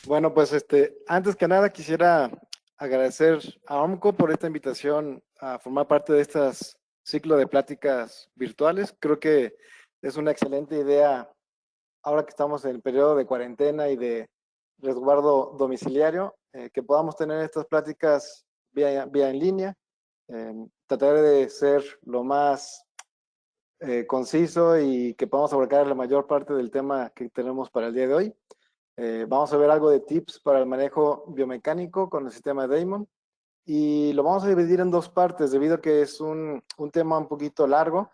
Bueno, pues antes que nada quisiera agradecer a OMCO por esta invitación a formar parte de estas ciclo de pláticas virtuales. Creo que es una excelente idea ahora que estamos en el periodo de cuarentena y de resguardo domiciliario, que podamos tener estas pláticas vía en línea. Trataré de ser lo más conciso y que podamos abarcar la mayor parte del tema que tenemos para el día de hoy. Vamos a ver algo de tips para el manejo biomecánico con el sistema Damon y lo vamos a dividir en dos partes debido a que es un tema un poquito largo.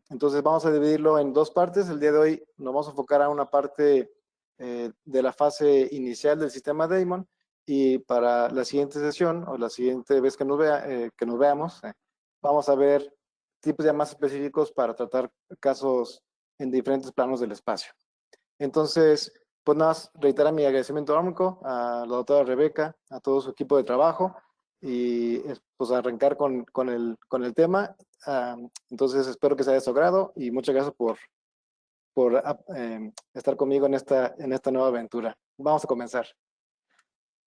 Entonces vamos a dividirlo en dos partes. El día de hoy nos vamos a enfocar a una parte de la fase inicial del sistema Damon y para la siguiente sesión o la siguiente vez que nos veamos, vamos a ver tipos ya más específicos para tratar casos en diferentes planos del espacio. Entonces, pues nada más reiterar mi agradecimiento a la doctora Rebeca, a todo su equipo de trabajo y pues arrancar con el tema. Entonces, espero que se haya logrado y muchas gracias por estar conmigo en esta nueva aventura. Vamos a comenzar.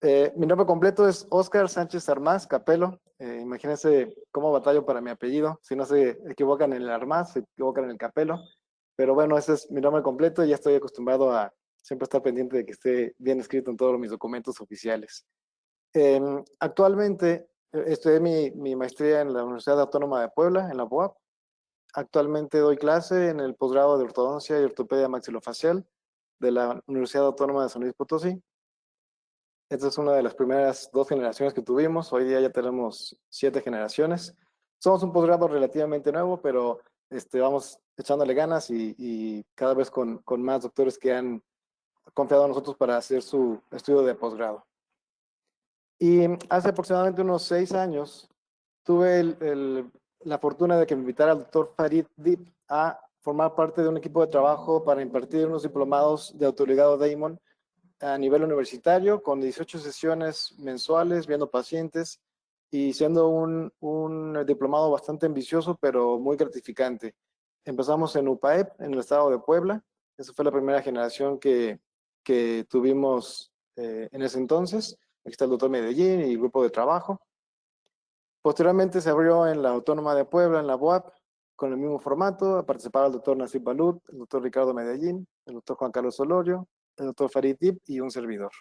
Mi nombre completo es Óscar Sánchez Armás Capelo. Imagínense cómo batallo para mi apellido. Si no se equivocan en el Armás, se equivocan en el Capelo. Pero bueno, ese es mi nombre completo y ya estoy acostumbrado a siempre estar pendiente de que esté bien escrito en todos mis documentos oficiales. Actualmente estudié mi maestría en la Universidad Autónoma de Puebla, en la UAP. Actualmente doy clase en el posgrado de ortodoncia y ortopedia maxilofacial de la Universidad Autónoma de San Luis Potosí. Esta es una de las primeras dos generaciones que tuvimos. Hoy día ya tenemos 7 generaciones. Somos un posgrado relativamente nuevo, pero vamos echándole ganas y cada vez con más doctores que han confiado en nosotros para hacer su estudio de posgrado. Y hace aproximadamente unos 6 años tuve la fortuna de que me invitara el doctor Farid Dib a formar parte de un equipo de trabajo para impartir unos diplomados de autoligado Damon a nivel universitario, con 18 sesiones mensuales, viendo pacientes y siendo un diplomado bastante ambicioso, pero muy gratificante. Empezamos en UPAEP, en el estado de Puebla. Esa fue la primera generación que tuvimos en ese entonces. Aquí está el doctor Medellín y el grupo de trabajo. Posteriormente se abrió en la Autónoma de Puebla, en la UAP, con el mismo formato. Participaron el doctor Nasib Balut, el doctor Ricardo Medellín, el doctor Juan Carlos Solorio, el doctor Farid Dib y un servidor.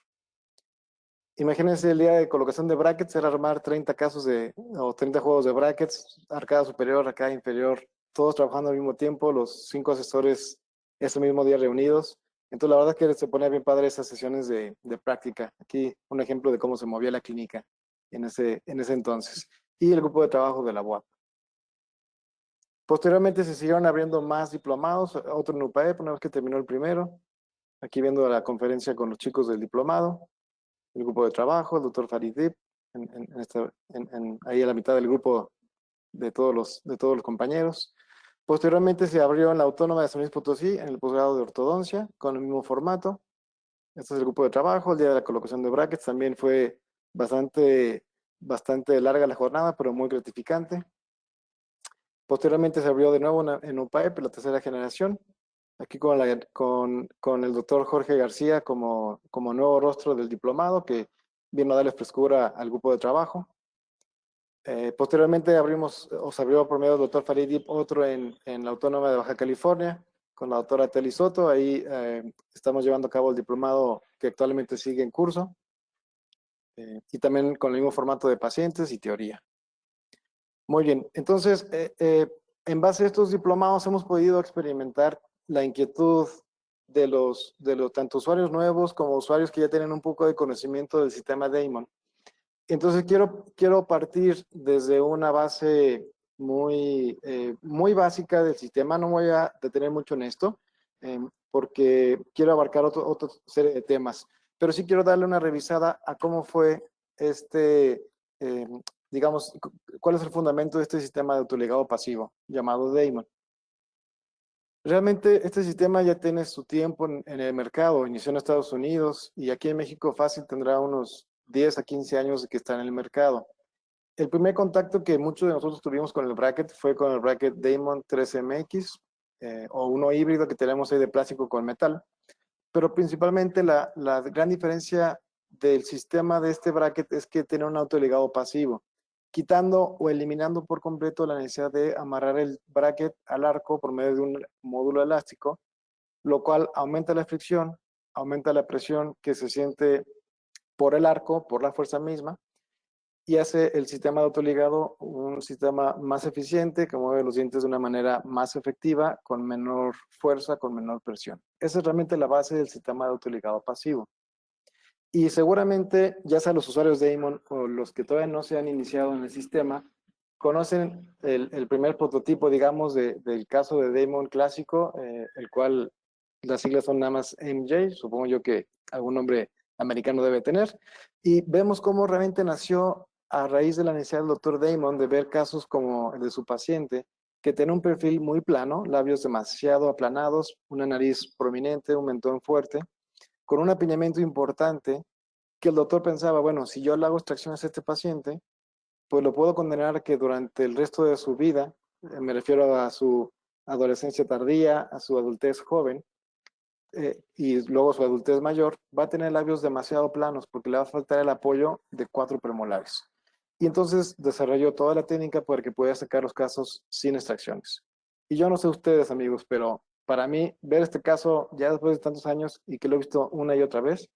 Imagínense el día de colocación de brackets, era armar 30 casos o 30 juegos de brackets, arcada superior, arcada inferior, todos trabajando al mismo tiempo, los 5 asesores ese mismo día reunidos. Entonces la verdad es que se ponía bien padre esas sesiones de práctica. Aquí un ejemplo de cómo se movía la clínica en ese entonces. Y el grupo de trabajo de la UAP. Posteriormente se siguieron abriendo más diplomados, otro en UPAEP, una vez que terminó el primero. Aquí viendo la conferencia con los chicos del diplomado, el grupo de trabajo, el doctor Farid Dib, ahí a la mitad del grupo de todos los compañeros. Posteriormente se abrió en la Autónoma de San Luis Potosí, en el posgrado de ortodoncia, con el mismo formato. Este es el grupo de trabajo. El día de la colocación de brackets también fue bastante larga la jornada, pero muy gratificante. Posteriormente se abrió de nuevo en UPAEP, la tercera generación, aquí con el doctor Jorge García como nuevo rostro del diplomado, que vino a darle frescura al grupo de trabajo. Posteriormente se abrió por medio del doctor Farid Dib otro en la Autónoma de Baja California, con la doctora Telly Soto. Ahí estamos llevando a cabo el diplomado que actualmente sigue en curso, y también con el mismo formato de pacientes y teoría. Muy bien, entonces, en base a estos diplomados hemos podido experimentar la inquietud de los tanto usuarios nuevos como usuarios que ya tienen un poco de conocimiento del sistema Damon. Entonces quiero partir desde una base muy básica del sistema. No me voy a detener mucho en esto, porque quiero abarcar otra serie de temas, pero sí quiero darle una revisada a cómo fue digamos, cuál es el fundamento de este sistema de autoligado pasivo llamado Damon. Realmente este sistema ya tiene su tiempo en el mercado, inició en Estados Unidos y aquí en México fácil tendrá unos 10 a 15 años de que está en el mercado. El primer contacto que muchos de nosotros tuvimos con el bracket fue con el bracket Damon 3MX, o uno híbrido que tenemos ahí de plástico con metal. pero principalmente la gran diferencia del sistema de este bracket es que tiene un autoligado pasivo, quitando o eliminando por completo la necesidad de amarrar el bracket al arco por medio de un módulo elástico, lo cual aumenta la fricción, aumenta la presión que se siente por el arco, por la fuerza misma, y hace el sistema de autoligado un sistema más eficiente, que mueve los dientes de una manera más efectiva, con menor fuerza, con menor presión. Esa es realmente la base del sistema de autoligado pasivo. Y seguramente, ya sea los usuarios de Damon o los que todavía no se han iniciado en el sistema, conocen el primer prototipo, digamos, del caso de Damon clásico, el cual las siglas son nada más MJ, supongo yo que algún nombre americano debe tener, y vemos cómo realmente nació a raíz de la necesidad del doctor Damon de ver casos como el de su paciente, que tiene un perfil muy plano, labios demasiado aplanados, una nariz prominente, un mentón fuerte, con un apiñamiento importante, que el doctor pensaba, bueno, si yo le hago extracciones a este paciente, pues lo puedo condenar a que durante el resto de su vida, me refiero a su adolescencia tardía, a su adultez joven, y luego su adultez mayor, va a tener labios demasiado planos porque le va a faltar el apoyo de 4 premolares. Y entonces desarrolló toda la técnica para que pueda sacar los casos sin extracciones. Y yo no sé ustedes, amigos, pero para mí ver este caso ya después de tantos años y que lo he visto una y otra vez,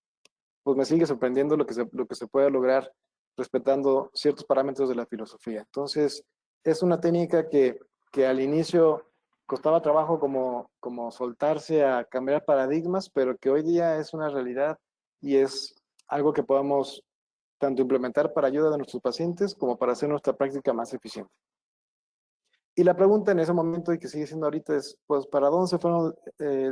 pues me sigue sorprendiendo lo que se puede lograr respetando ciertos parámetros de la filosofía. Entonces, es una técnica que al inicio costaba trabajo como soltarse a cambiar paradigmas, pero que hoy día es una realidad y es algo que podemos tanto implementar para ayuda de nuestros pacientes como para hacer nuestra práctica más eficiente. Y la pregunta en ese momento y que sigue siendo ahorita es, pues, ¿para dónde se fueron,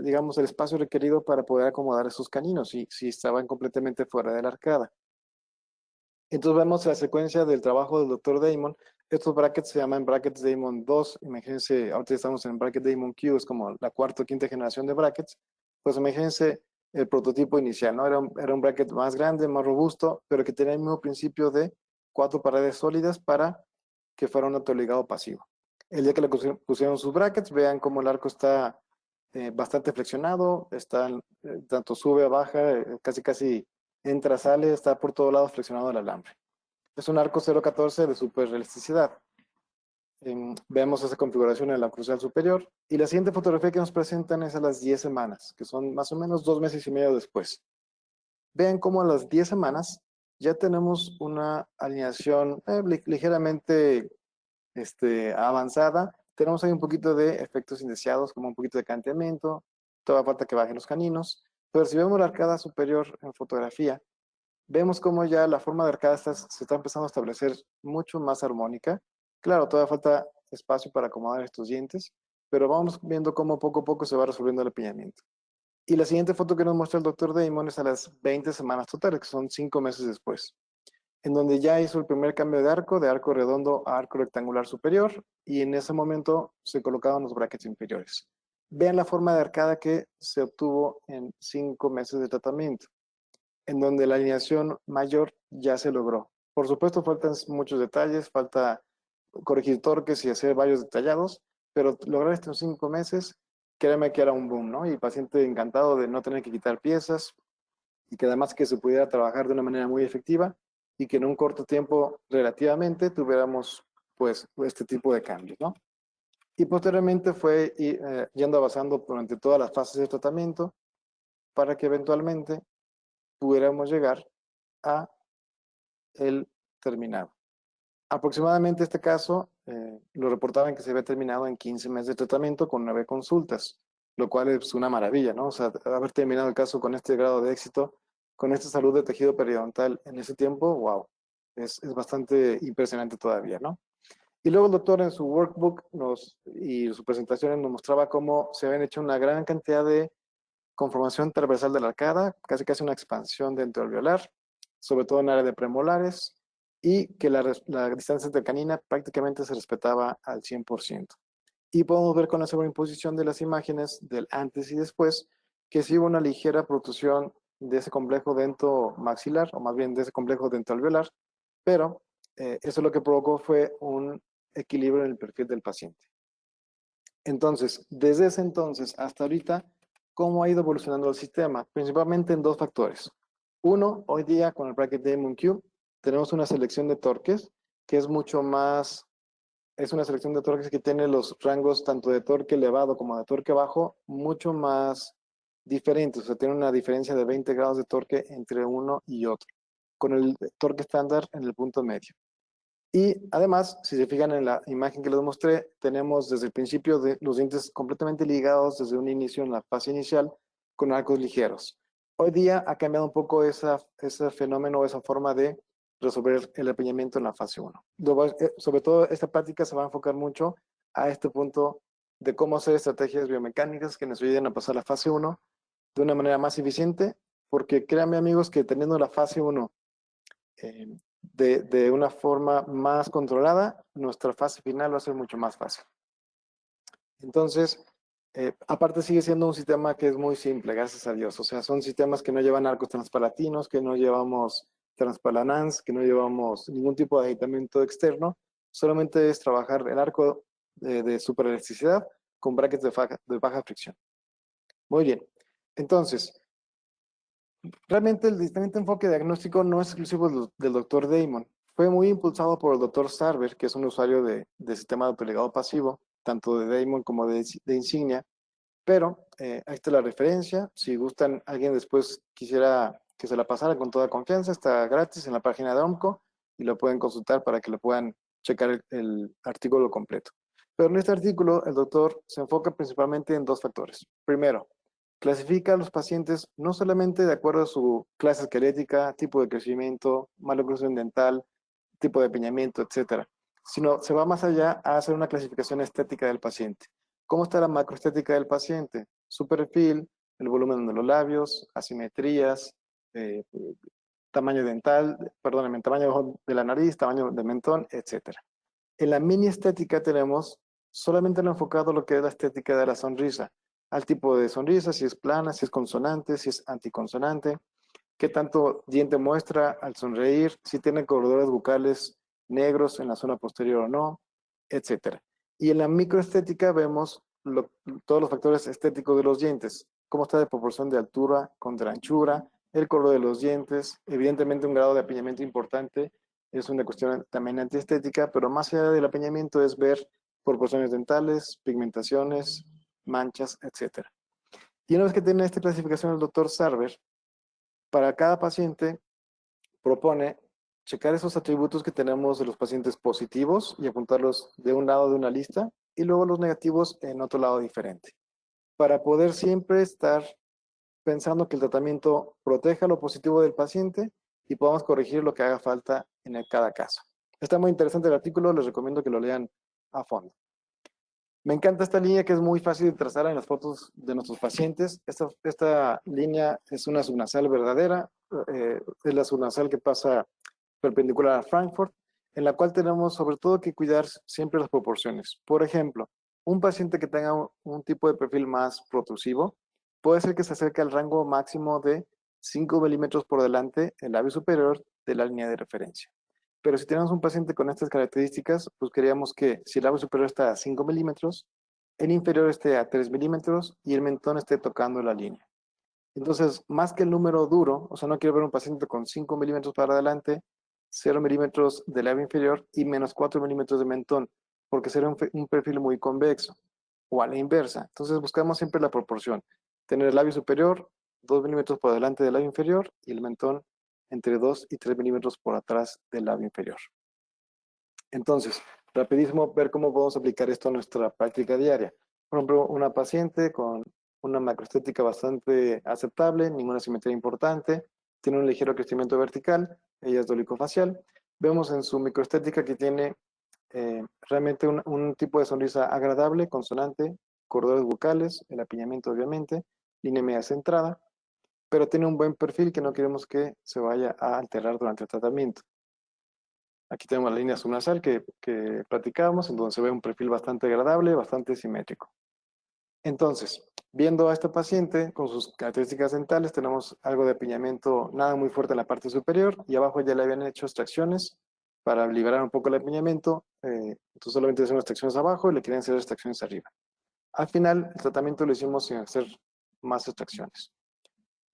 digamos, el espacio requerido para poder acomodar esos caninos si estaban completamente fuera de la arcada? Entonces vemos la secuencia del trabajo del Dr. Damon. Estos brackets se llaman brackets Damon 2. Imagínense, ahorita estamos en bracket Damon Q, es como la cuarta o quinta generación de brackets. Pues imagínense el prototipo inicial, ¿no? Era un bracket más grande, más robusto, pero que tenía el mismo principio de 4 paredes sólidas para que fuera un autoligado pasivo. El día que le pusieron sus brackets, vean cómo el arco está bastante flexionado, está, tanto sube, baja, casi entra, sale, está por todos lados flexionado el alambre. Es un arco 0.14 de super realisticidad. Vemos esa configuración en la crucial superior. Y la siguiente fotografía que nos presentan es a las 10 semanas, que son más o menos 2 meses y medio después. Vean cómo a las 10 semanas ya tenemos una alineación ligeramente avanzada. Tenemos ahí un poquito de efectos indeseados, como un poquito de canteamiento. Todavía falta que bajen los caninos. Pero si vemos la arcada superior en fotografía, vemos cómo ya la forma de arcada se está empezando a establecer mucho más armónica. Claro, todavía falta espacio para acomodar estos dientes, pero vamos viendo cómo poco a poco se va resolviendo el apiñamiento. Y la siguiente foto que nos muestra el doctor Damon es a las 20 semanas totales, que son 5 meses después, en donde ya hizo el primer cambio de arco redondo a arco rectangular superior, y en ese momento se colocaban los brackets inferiores. Vean la forma de arcada que se obtuvo en 5 meses de tratamiento, en donde la alineación mayor ya se logró. Por supuesto, faltan muchos detalles, falta corregir torques y hacer varios detallados, pero lograr esto en 5 meses, créeme que era un boom, ¿no? Y el paciente encantado de no tener que quitar piezas y que además que se pudiera trabajar de una manera muy efectiva y que en un corto tiempo relativamente tuviéramos pues este tipo de cambios, ¿no? Y posteriormente fue yendo avanzando durante todas las fases de tratamiento para que eventualmente pudiéramos llegar a el terminado. Aproximadamente este caso lo reportaban que se había terminado en 15 meses de tratamiento con 9 consultas, lo cual es una maravilla, ¿no? O sea, haber terminado el caso con este grado de éxito, con esta salud de tejido periodontal en ese tiempo, wow, es bastante impresionante todavía, ¿no? Y luego el doctor en su workbook y sus presentaciones nos mostraba cómo se habían hecho una gran cantidad de conformación transversal de la arcada, casi una expansión dentro del alveolar, sobre todo en el área de premolares, y que la distancia intercanina prácticamente se respetaba al 100%. Y podemos ver con la sobreimposición de las imágenes del antes y después que sí hubo una ligera protrusión de ese complejo dento maxilar, o más bien de ese complejo dento alveolar, pero eso lo que provocó fue un equilibrio en el perfil del paciente. Entonces, desde ese entonces hasta ahorita, cómo ha ido evolucionando el sistema, principalmente en dos factores. Uno, hoy día con el Bracket Damon Cube tenemos una selección de torques que es mucho más, es una selección de torques que tiene los rangos tanto de torque elevado como de torque bajo mucho más diferentes, o sea, tiene una diferencia de 20 grados de torque entre uno y otro, con el torque estándar en el punto medio. Y además, si se fijan en la imagen que les mostré, tenemos desde el principio de los dientes completamente ligados desde un inicio en la fase inicial con arcos ligeros. Hoy día ha cambiado un poco ese fenómeno, esa forma de resolver el empeñamiento en la fase 1. Sobre todo, esta práctica se va a enfocar mucho a este punto de cómo hacer estrategias biomecánicas que nos ayuden a pasar la fase 1 de una manera más eficiente, porque créanme amigos que teniendo la fase 1 de una forma más controlada, nuestra fase final va a ser mucho más fácil. Entonces, aparte sigue siendo un sistema que es muy simple, gracias a Dios. O sea, son sistemas que no llevan arcos transpalatinos, que no llevamos transpalanans, que no llevamos ningún tipo de aditamiento externo. Solamente es trabajar el arco de superelasticidad con brackets de baja fricción. Muy bien. Entonces, realmente el diferente enfoque diagnóstico no es exclusivo del Dr. Damon. Fue muy impulsado por el Dr. Sarver, que es un usuario de sistema de autoligado pasivo, tanto de Damon como de Insignia. Pero ahí está la referencia. Si gustan, alguien después quisiera que se la pasara con toda confianza, está gratis en la página de OMCO y lo pueden consultar para que lo puedan checar el artículo completo. Pero en este artículo, el doctor se enfoca principalmente en dos factores. Primero, clasifica a los pacientes no solamente de acuerdo a su clase esquelética, tipo de crecimiento, maloclusión dental, tipo de empeñamiento, etcétera, sino se va más allá a hacer una clasificación estética del paciente. ¿Cómo está la macroestética del paciente? Su perfil, el volumen de los labios, asimetrías, eh, tamaño dental, perdónenme, tamaño de la nariz, tamaño de mentón, etcétera. En la mini estética tenemos solamente lo enfocado a lo que es la estética de la sonrisa, al tipo de sonrisa, si es plana, si es consonante, si es anticonsonante, qué tanto diente muestra al sonreír, si tiene corredores bucales negros en la zona posterior o no, etcétera. Y en la microestética vemos todos los factores estéticos de los dientes, cómo está de proporción de altura contra anchura, el color de los dientes, evidentemente un grado de apiñamiento importante, es una cuestión también antiestética, pero más allá del apiñamiento es ver proporciones dentales, pigmentaciones, manchas, etcétera. Y una vez que tiene esta clasificación el doctor Sarver, para cada paciente propone checar esos atributos que tenemos de los pacientes positivos y apuntarlos de un lado de una lista y luego los negativos en otro lado diferente, para poder siempre estar pensando que el tratamiento proteja lo positivo del paciente y podamos corregir lo que haga falta en cada caso. Está muy interesante el artículo, les recomiendo que lo lean a fondo. Me encanta esta línea que es muy fácil de trazar en las fotos de nuestros pacientes. Esta línea es una subnasal verdadera, es la subnasal que pasa perpendicular a Frankfurt, en la cual tenemos sobre todo que cuidar siempre las proporciones. Por ejemplo, un paciente que tenga un tipo de perfil más protrusivo, puede ser que se acerque al rango máximo de 5 milímetros por delante el labio superior de la línea de referencia. Pero si tenemos un paciente con estas características, pues queríamos que si el labio superior está a 5 milímetros, el inferior esté a 3 milímetros y el mentón esté tocando la línea. Entonces, más que el número duro, o sea, no quiero ver un paciente con 5 milímetros para adelante, 0 milímetros de labio inferior y menos 4 milímetros de mentón, porque será un perfil muy convexo, o a la inversa. Entonces, buscamos siempre la proporción. Tener el labio superior 2 milímetros por delante del labio inferior y el mentón entre 2 y 3 milímetros por atrás del labio inferior. Entonces, rapidísimo ver cómo podemos aplicar esto a nuestra práctica diaria. Por ejemplo, una paciente con una macroestética bastante aceptable, ninguna simetría importante, tiene un ligero crecimiento vertical, ella es dolicofacial. Vemos en su microestética que tiene realmente un tipo de sonrisa agradable, consonante, corredores bucales, el apiñamiento obviamente, línea media centrada, pero tiene un buen perfil que no queremos que se vaya a alterar durante el tratamiento. Aquí tenemos la línea subnasal que platicábamos, en donde se ve un perfil bastante agradable, bastante simétrico. Entonces, viendo a este paciente con sus características dentales, tenemos algo de apiñamiento nada muy fuerte en la parte superior y abajo ya le habían hecho extracciones para liberar un poco el apiñamiento. Entonces solamente hacemos extracciones abajo y le quieren hacer extracciones arriba. Al final, el tratamiento lo hicimos sin hacer más extracciones.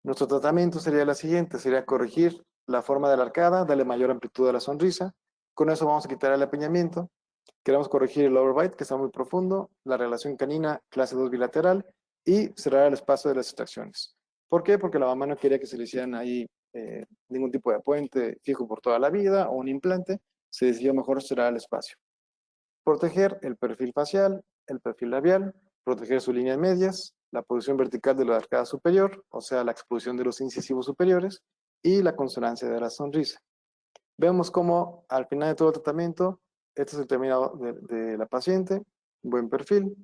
Nuestro tratamiento sería la siguiente, sería corregir la forma de la arcada, darle mayor amplitud a la sonrisa. Con eso vamos a quitar el apiñamiento. Queremos corregir el overbite, que está muy profundo, la relación canina clase 2 bilateral y cerrar el espacio de las extracciones. ¿Por qué? Porque la mamá no quería que se le hicieran ahí ningún tipo de puente fijo por toda la vida o un implante. Se decidió mejor cerrar el espacio. Proteger el perfil facial, el perfil labial, proteger sus líneas medias, la posición vertical de la arcada superior, o sea, la exposición de los incisivos superiores y la consonancia de la sonrisa. Vemos cómo al final de todo el tratamiento, este es el terminado de la paciente, buen perfil,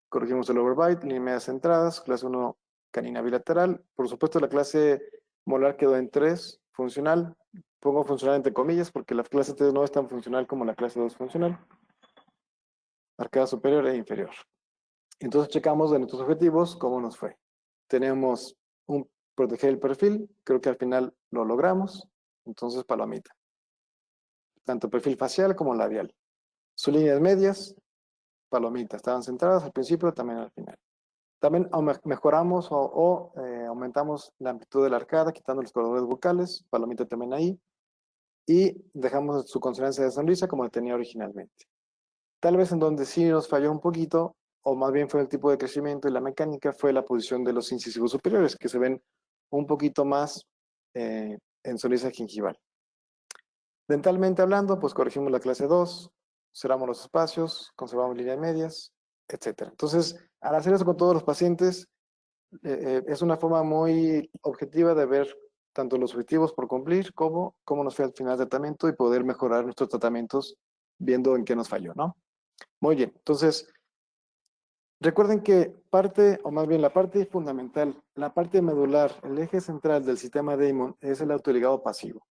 corregimos el overbite, líneas medias centradas, clase 1 canina bilateral, por supuesto la clase molar quedó en 3, funcional, pongo funcional entre comillas porque la clase 3 no es tan funcional como la clase 2 funcional, arcada superior e inferior. Entonces checamos de nuestros objetivos cómo nos fue. Tenemos proteger el perfil, creo que al final lo logramos, entonces palomita. Tanto perfil facial como labial. Sus líneas medias, palomita, estaban centradas al principio, también al final. También mejoramos o aumentamos la amplitud de la arcada, quitando los corredores bucales, palomita también ahí, y dejamos su consonancia de sonrisa como tenía originalmente. Tal vez en donde sí nos falló un poquito, o más bien fue el tipo de crecimiento y la mecánica, fue la posición de los incisivos superiores, que se ven un poquito más en sonrisa gingival. Dentalmente hablando, pues corregimos la clase 2, cerramos los espacios, conservamos líneas medias, etc. Entonces, al hacer eso con todos los pacientes, es una forma muy objetiva de ver tanto los objetivos por cumplir como cómo nos fue al final del tratamiento y poder mejorar nuestros tratamientos viendo en qué nos falló, ¿no? Muy bien, entonces, recuerden que parte, o más bien la parte fundamental, la parte medular, el eje central del sistema Damon es el autoligado pasivo.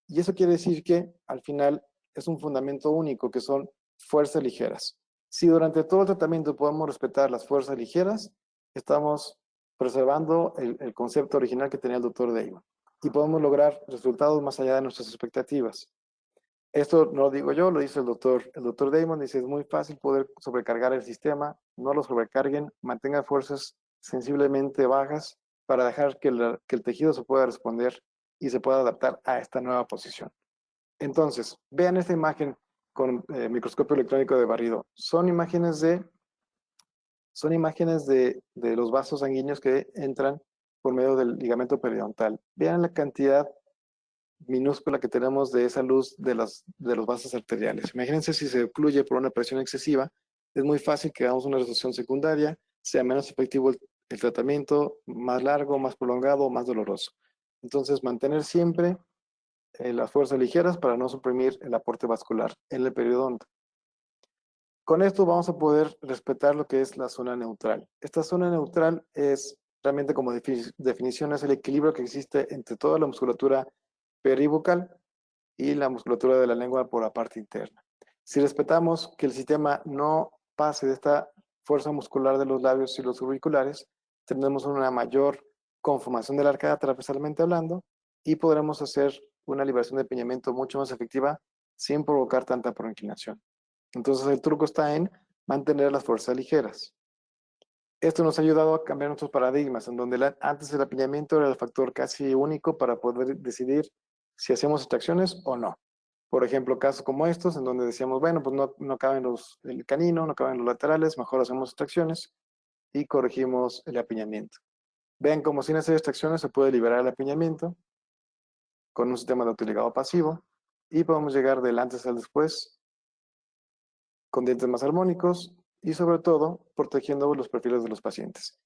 Y eso quiere decir que al final es un fundamento único, que son fuerzas ligeras. Si durante todo el tratamiento podemos respetar las fuerzas ligeras, estamos preservando el concepto original que tenía el doctor Damon. Y podemos lograr resultados más allá de nuestras expectativas. Esto no lo digo yo, lo dice el doctor Damon, dice, es muy fácil poder sobrecargar el sistema, no lo sobrecarguen, mantengan fuerzas sensiblemente bajas para dejar que el tejido se pueda responder y se pueda adaptar a esta nueva posición. Entonces, vean esta imagen con microscopio electrónico de barrido. Son imágenes de los vasos sanguíneos que entran por medio del ligamento periodontal. Vean la cantidad minúscula que tenemos de esa luz de los vasos arteriales. Imagínense si se ocluye por una presión excesiva, es muy fácil que hagamos una resolución secundaria, sea menos efectivo el tratamiento, más largo, más prolongado, más doloroso. Entonces, mantener siempre las fuerzas ligeras para no suprimir el aporte vascular en el periodonto. Con esto vamos a poder respetar lo que es la zona neutral. Esta zona neutral es realmente, como definición, es el equilibrio que existe entre toda la musculatura peribucal y la musculatura de la lengua por la parte interna. Si respetamos que el sistema no pase de esta fuerza muscular de los labios y los auriculares, tendremos una mayor conformación de la arcada transversalmente hablando y podremos hacer una liberación de apiñamiento mucho más efectiva sin provocar tanta proinclinación. Entonces el truco está en mantener las fuerzas ligeras. Esto nos ha ayudado a cambiar nuestros paradigmas, en donde antes el apiñamiento era el factor casi único para poder decidir si hacemos extracciones o no. Por ejemplo, casos como estos, en donde decíamos, bueno, pues no caben el canino, no caben los laterales, mejor hacemos extracciones y corregimos el apiñamiento. Vean cómo sin hacer extracciones se puede liberar el apiñamiento con un sistema de autoligado pasivo y podemos llegar del antes al después con dientes más armónicos y sobre todo protegiendo los perfiles de los pacientes.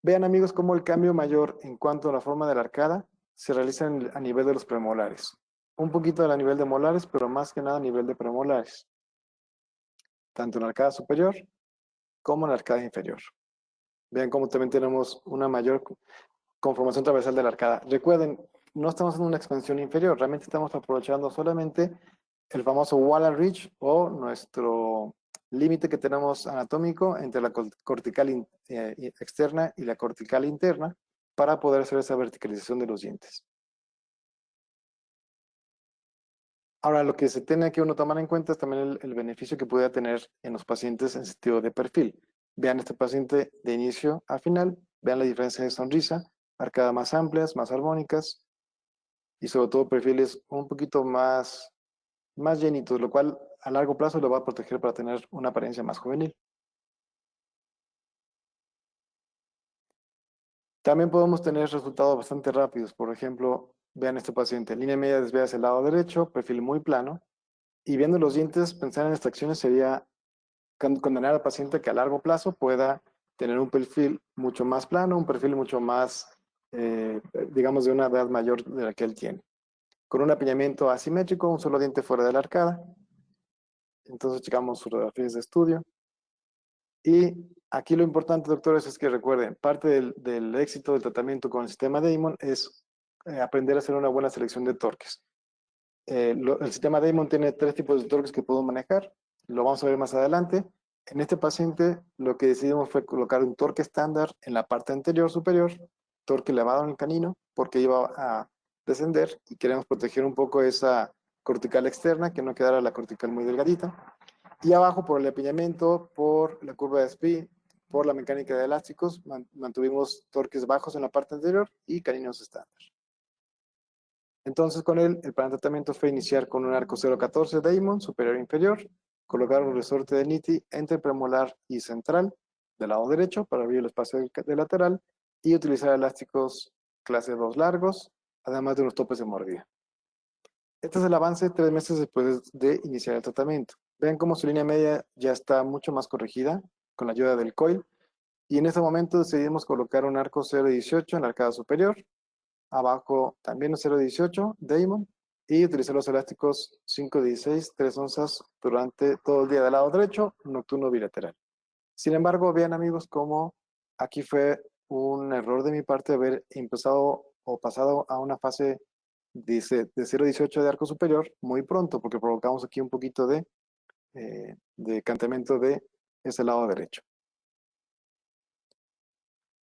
Vean, amigos, cómo el cambio mayor en cuanto a la forma de la arcada se realiza a nivel de los premolares. Un poquito a nivel de molares, pero más que nada a nivel de premolares. Tanto en la arcada superior como en la arcada inferior. Vean cómo también tenemos una mayor conformación transversal de la arcada. Recuerden, no estamos haciendo una expansión inferior, realmente estamos aprovechando solamente el famoso Waller Ridge o nuestro límite que tenemos anatómico entre la cortical externa y la cortical interna para poder hacer esa verticalización de los dientes. Ahora, lo que se tiene que uno tomar en cuenta es también el beneficio que puede tener en los pacientes en sentido de perfil. Vean este paciente de inicio a final, Vean la diferencia de sonrisa, arcadas más amplias, más armónicas y sobre todo perfiles un poquito más llenitos, lo cual a largo plazo lo va a proteger para tener una apariencia más juvenil. También podemos tener resultados bastante rápidos. Por ejemplo, vean este paciente, línea media desviada hacia el lado derecho, perfil muy plano. Y viendo los dientes, pensar en extracciones sería condenar al paciente que a largo plazo pueda tener un perfil mucho más plano, un perfil mucho más, digamos, de una edad mayor de la que él tiene. Con un apiñamiento asimétrico, un solo diente fuera de la arcada. Entonces checamos sus radiografías de estudio. Y aquí lo importante, doctores, es que recuerden, parte del éxito del tratamiento con el sistema Damon es aprender a hacer una buena selección de torques. El sistema Damon tiene 3 tipos de torques que puedo manejar. Lo vamos a ver más adelante. En este paciente, lo que decidimos fue colocar un torque estándar en la parte anterior superior, torque elevado en el canino, porque iba a descender y queremos proteger un poco esa cortical externa, que no quedara la cortical muy delgadita. Y abajo, por el apiñamiento, por la curva de Spee, por la mecánica de elásticos, mantuvimos torques bajos en la parte anterior y caninos estándar. Entonces, con él, el plan de tratamiento fue iniciar con un arco 0.14 Damon, superior e inferior, colocar un resorte de Nitti entre premolar y central del lado derecho para abrir el espacio del lateral y utilizar elásticos clase 2 largos, además de unos topes de mordida. Este es el avance 3 meses después de iniciar el tratamiento. Vean cómo su línea media ya está mucho más corregida con la ayuda del coil. Y en este momento decidimos colocar un arco 0.18 en la arcada superior. Abajo también un 0.18 Damon. Y utilizar los elásticos 5.16, 3 onzas durante todo el día del lado derecho, nocturno bilateral. Sin embargo, vean amigos cómo aquí fue un error de mi parte haber empezado o pasado a una fase de 0.18 de arco superior muy pronto, porque provocamos aquí un poquito de decantamento de ese lado derecho.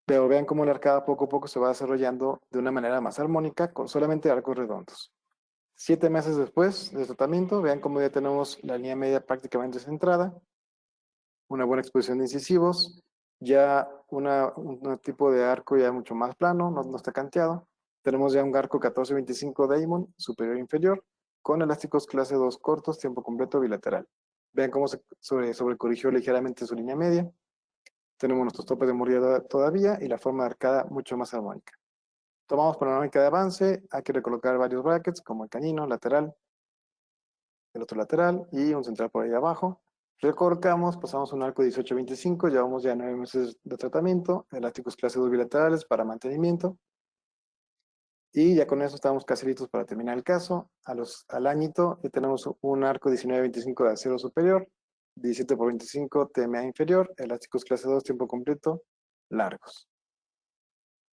Pero vean cómo la arcada poco a poco se va desarrollando de una manera más armónica con solamente arcos redondos. 7 meses después del tratamiento, vean cómo ya tenemos la línea media prácticamente centrada, una buena exposición de incisivos, ya un tipo de arco ya mucho más plano, no está canteado. Tenemos ya un arco 14-25 Damon, superior e inferior, con elásticos clase 2 cortos, tiempo completo bilateral. Vean cómo se sobrecorrigió ligeramente su línea media. Tenemos nuestros topes de mordida todavía y la forma de arcada mucho más armónica. Tomamos panorámica de avance, hay que recolocar varios brackets como el canino, lateral, el otro lateral y un central por ahí abajo. Recolocamos, pasamos un arco 18-25, llevamos ya 9 meses de tratamiento, elásticos clase 2 bilaterales para mantenimiento. Y ya con eso estamos casi listos para terminar el caso. Al añito ya tenemos un arco 19-25 de acero superior, 17x25 TMA inferior, elásticos clase 2 tiempo completo, largos.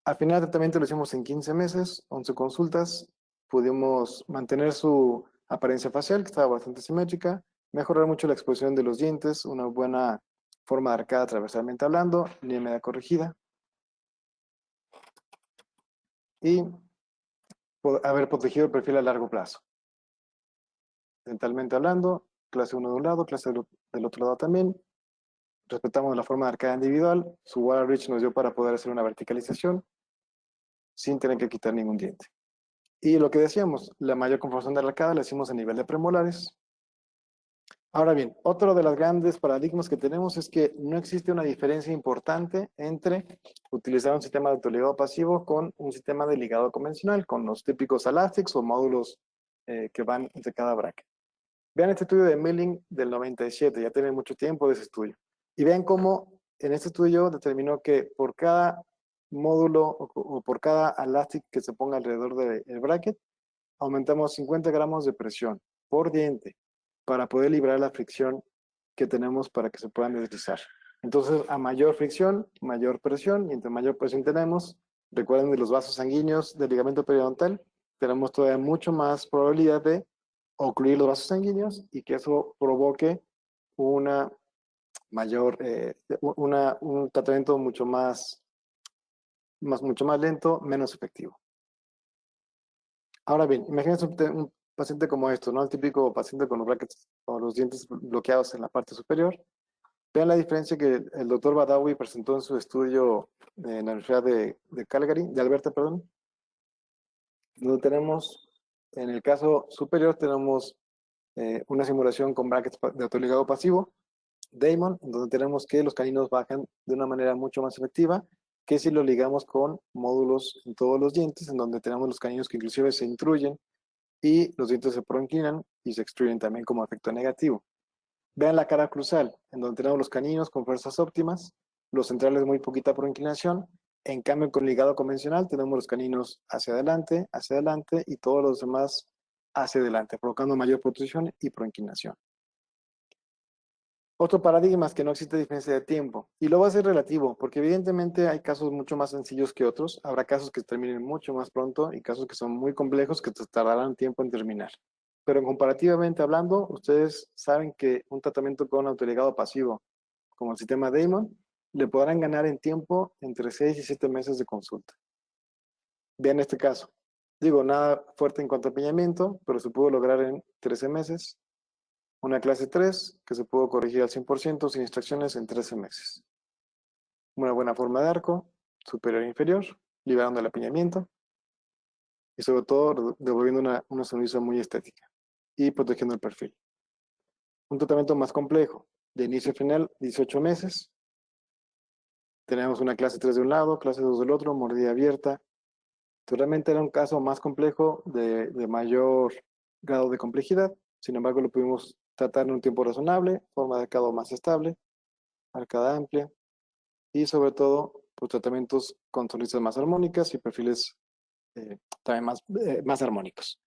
Al final del tratamiento lo hicimos en 15 meses, 11 consultas. Pudimos mantener su apariencia facial, que estaba bastante simétrica, mejorar mucho la exposición de los dientes, una buena forma de arcada transversalmente hablando, línea media corregida. Y haber protegido el perfil a largo plazo. Dentalmente hablando, clase 1 de un lado, clase del otro lado también. Respetamos la forma de arcada individual. Su wire reach nos dio para poder hacer una verticalización sin tener que quitar ningún diente. Y lo que decíamos, la mayor conformación de la arcada la hicimos a nivel de premolares. Ahora bien, otro de los grandes paradigmas que tenemos es que no existe una diferencia importante entre utilizar un sistema de autoligado pasivo con un sistema de ligado convencional, con los típicos elastics o módulos que van entre cada bracket. Vean este estudio de Milling del 97, ya tiene mucho tiempo de ese estudio. Y vean cómo en este estudio determinó que por cada módulo o por cada elastic que se ponga alrededor del bracket, aumentamos 50 gramos de presión por diente para poder liberar la fricción que tenemos para que se puedan deslizar. Entonces, a mayor fricción, mayor presión, y entre mayor presión tenemos, recuerden de los vasos sanguíneos del ligamento periodontal, tenemos todavía mucho más probabilidad de ocluir los vasos sanguíneos y que eso provoque una mayor, un tratamiento mucho más lento, menos efectivo. Ahora bien, imagínense un paciente como esto, ¿no? El típico paciente con los brackets o los dientes bloqueados en la parte superior. Vean la diferencia que el doctor Badawi presentó en su estudio en la Universidad de Calgary, de Alberta, perdón, donde tenemos, en el caso superior, tenemos una simulación con brackets de autoligado pasivo, Damon, donde tenemos que los caninos bajan de una manera mucho más efectiva que si lo ligamos con módulos en todos los dientes, en donde tenemos los caninos que inclusive se intruyen y los dientes se proinclinan y se extruyen también como efecto negativo. Vean la cara cruzal, en donde tenemos los caninos con fuerzas óptimas, los centrales muy poquita proinclinación. En cambio, con ligado convencional tenemos los caninos hacia adelante y todos los demás hacia adelante, provocando mayor protrusión y proinclinación. Otro paradigma es que no existe diferencia de tiempo, y lo va a ser relativo, porque evidentemente hay casos mucho más sencillos que otros, habrá casos que terminen mucho más pronto y casos que son muy complejos que tardarán tiempo en terminar. Pero comparativamente hablando, ustedes saben que un tratamiento con autoligado pasivo, como el sistema Damon, le podrán ganar en tiempo entre 6 y 7 meses de consulta. Vean este caso. Digo, nada fuerte en cuanto a apiñamiento, pero se pudo lograr en 13 meses. Una clase 3 que se pudo corregir al 100% sin instrucciones en 13 meses. Una buena forma de arco, superior e inferior, liberando el apiñamiento y sobre todo devolviendo una sonrisa muy estética y protegiendo el perfil. Un tratamiento más complejo, de inicio a final, 18 meses. Tenemos una clase 3 de un lado, clase 2 del otro, mordida abierta. Realmente era un caso más complejo, de mayor grado de complejidad. Sin embargo, lo pudimos tratar en un tiempo razonable, forma de arcado más estable, arcada amplia y sobre todo, pues, tratamientos con sonrisas más armónicas y perfiles también más armónicos.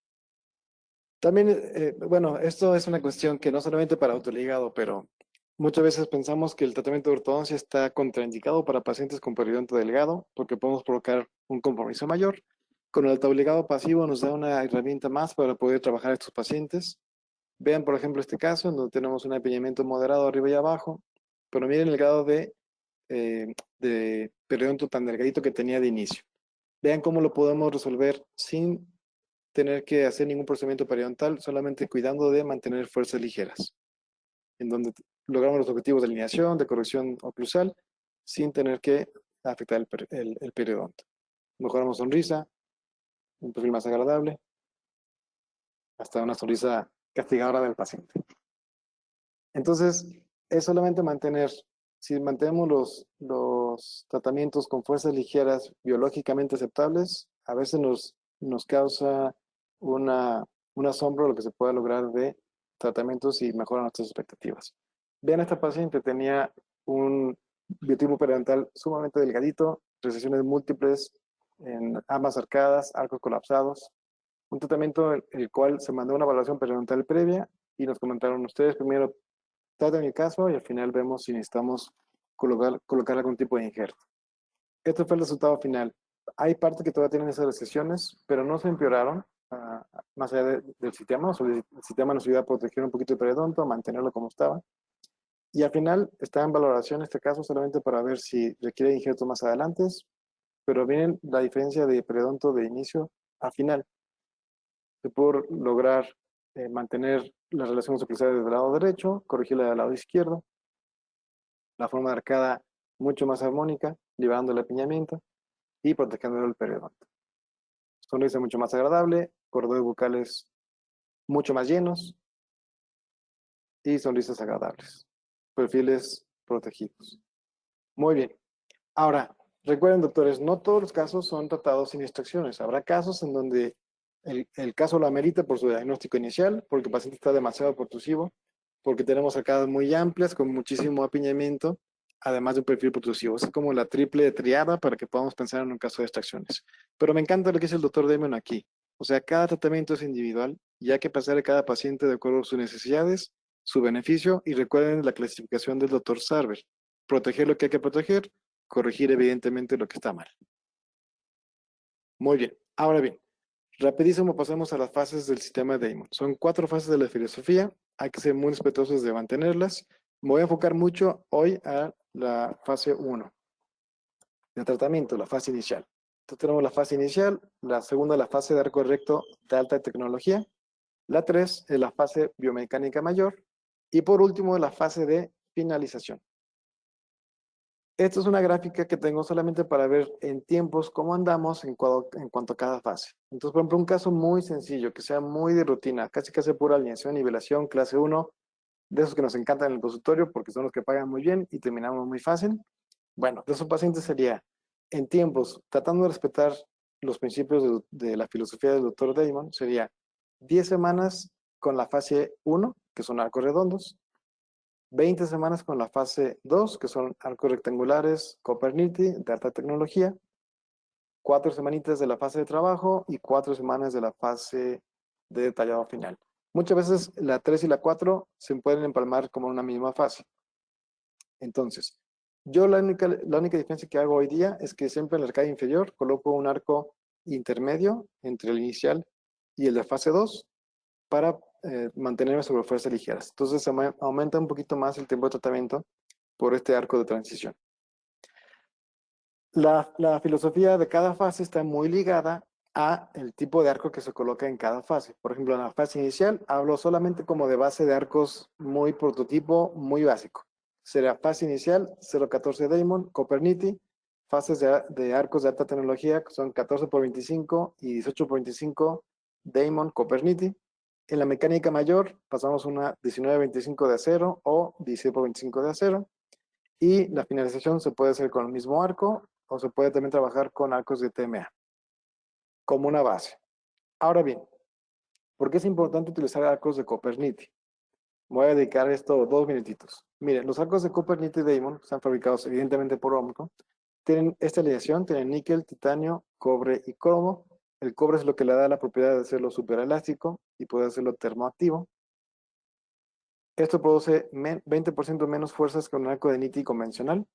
También, bueno, esto es una cuestión que no solamente para autoligado, pero muchas veces pensamos que el tratamiento de ortodoncia está contraindicado para pacientes con periodonto delgado porque podemos provocar un compromiso mayor. Con el autoligado pasivo nos da una herramienta más para poder trabajar a estos pacientes. Vean, por ejemplo, este caso en donde tenemos un apiñamiento moderado arriba y abajo, pero miren el grado de periodonto tan delgadito que tenía de inicio. Vean cómo lo podemos resolver sin tener que hacer ningún procedimiento periodontal, solamente cuidando de mantener fuerzas ligeras, en donde logramos los objetivos de alineación, de corrección oclusal, sin tener que afectar el periodonto. Mejoramos sonrisa, un perfil más agradable, hasta una sonrisa castigadora del paciente. Entonces, es solamente mantener, si mantenemos los tratamientos con fuerzas ligeras biológicamente aceptables, a veces nos causa un asombro lo que se puede lograr de tratamientos y mejoran nuestras expectativas. Vean, esta paciente tenía un biotipo periodontal sumamente delgadito, recesiones múltiples en ambas arcadas, arcos colapsados, un tratamiento el cual se mandó una evaluación periodontal previa y nos comentaron ustedes primero traten el caso y al final vemos si necesitamos colocar algún tipo de injerto. Este fue el resultado final. Hay partes que todavía tienen esas recesiones, pero no se empeoraron, más allá del sistema. O sea, el sistema nos ayuda a proteger un poquito el periodonto, a mantenerlo como estaba. Y al final está en valoración este caso solamente para ver si requiere injertos más adelante, pero miren la diferencia de periodonto de inicio a final. Se pudo lograr mantener las relaciones oclusales del lado derecho, corregirla del lado izquierdo, la forma de arcada mucho más armónica, liberando el apiñamiento y protegiendo el periodonto. Sonrisa mucho más agradable, corredores bucales mucho más llenos y sonrisas agradables. Perfiles protegidos. Muy bien. Ahora, recuerden, doctores, no todos los casos son tratados sin extracciones. Habrá casos en donde el caso lo amerita por su diagnóstico inicial, porque el paciente está demasiado protrusivo, porque tenemos arcadas muy amplias con muchísimo apiñamiento, además de un perfil protrusivo. Es como la triple triada para que podamos pensar en un caso de extracciones. Pero me encanta lo que dice el doctor Damon aquí. O sea, cada tratamiento es individual y hay que pasar a cada paciente de acuerdo a sus necesidades, su beneficio, y recuerden la clasificación del doctor Sarver. Proteger lo que hay que proteger, corregir evidentemente lo que está mal. Muy bien. Ahora bien, rapidísimo pasamos a las fases del sistema Damon. Son 4 fases de la filosofía. Hay que ser muy respetuosos de mantenerlas. Me voy a enfocar mucho hoy a la fase 1 de tratamiento, la fase inicial. Entonces tenemos la fase inicial, la segunda la fase de arco recto de alta tecnología, la 3 es la fase biomecánica mayor y por último la fase de finalización. Esta es una gráfica que tengo solamente para ver en tiempos cómo andamos en cuanto a cada fase. Entonces, por ejemplo, un caso muy sencillo, que sea muy de rutina, casi casi pura alineación, nivelación, clase uno, de esos que nos encantan en el consultorio porque son los que pagan muy bien y terminamos muy fácil. Bueno, de esos pacientes sería en tiempos, tratando de respetar los principios de la filosofía del doctor Damon, sería 10 semanas con la fase uno, que son arcos redondos, 20 semanas con la fase 2, que son arcos rectangulares, Copernicus, de alta tecnología, 4 semanitas de la fase de trabajo y 4 semanas de la fase de detallado final. Muchas veces la 3 y la 4 se pueden empalmar como una misma fase. Entonces, yo la única diferencia que hago hoy día es que siempre en la arcada inferior coloco un arco intermedio entre el inicial y el de fase 2 para mantenerme sobre fuerzas ligeras. Entonces aumenta un poquito más el tiempo de tratamiento por este arco de transición. La filosofía de cada fase está muy ligada a el tipo de arco que se coloca en cada fase. Por ejemplo, en la fase inicial hablo solamente como de base de arcos muy prototipo, muy básico. Será fase inicial 0.14 Damon, Copernicus, fases de arcos de alta tecnología que son 14 por 25 y 18 por 25 Damon, Copernicus. En la mecánica mayor pasamos una 19.25 de acero o 16 por 25 de acero. Y la finalización se puede hacer con el mismo arco o se puede también trabajar con arcos de TMA como una base. Ahora bien, ¿por qué es importante utilizar arcos de Copernicus? Me voy a dedicar esto 2 minutitos. Miren, los arcos de Copernicus Damon están fabricados evidentemente por Omco. Tienen esta aleación, tienen níquel, titanio, cobre y cromo. El cobre es lo que le da la propiedad de hacerlo superelástico y puede hacerlo termoactivo. Esto produce 20% menos fuerzas que un arco de Nitti convencional.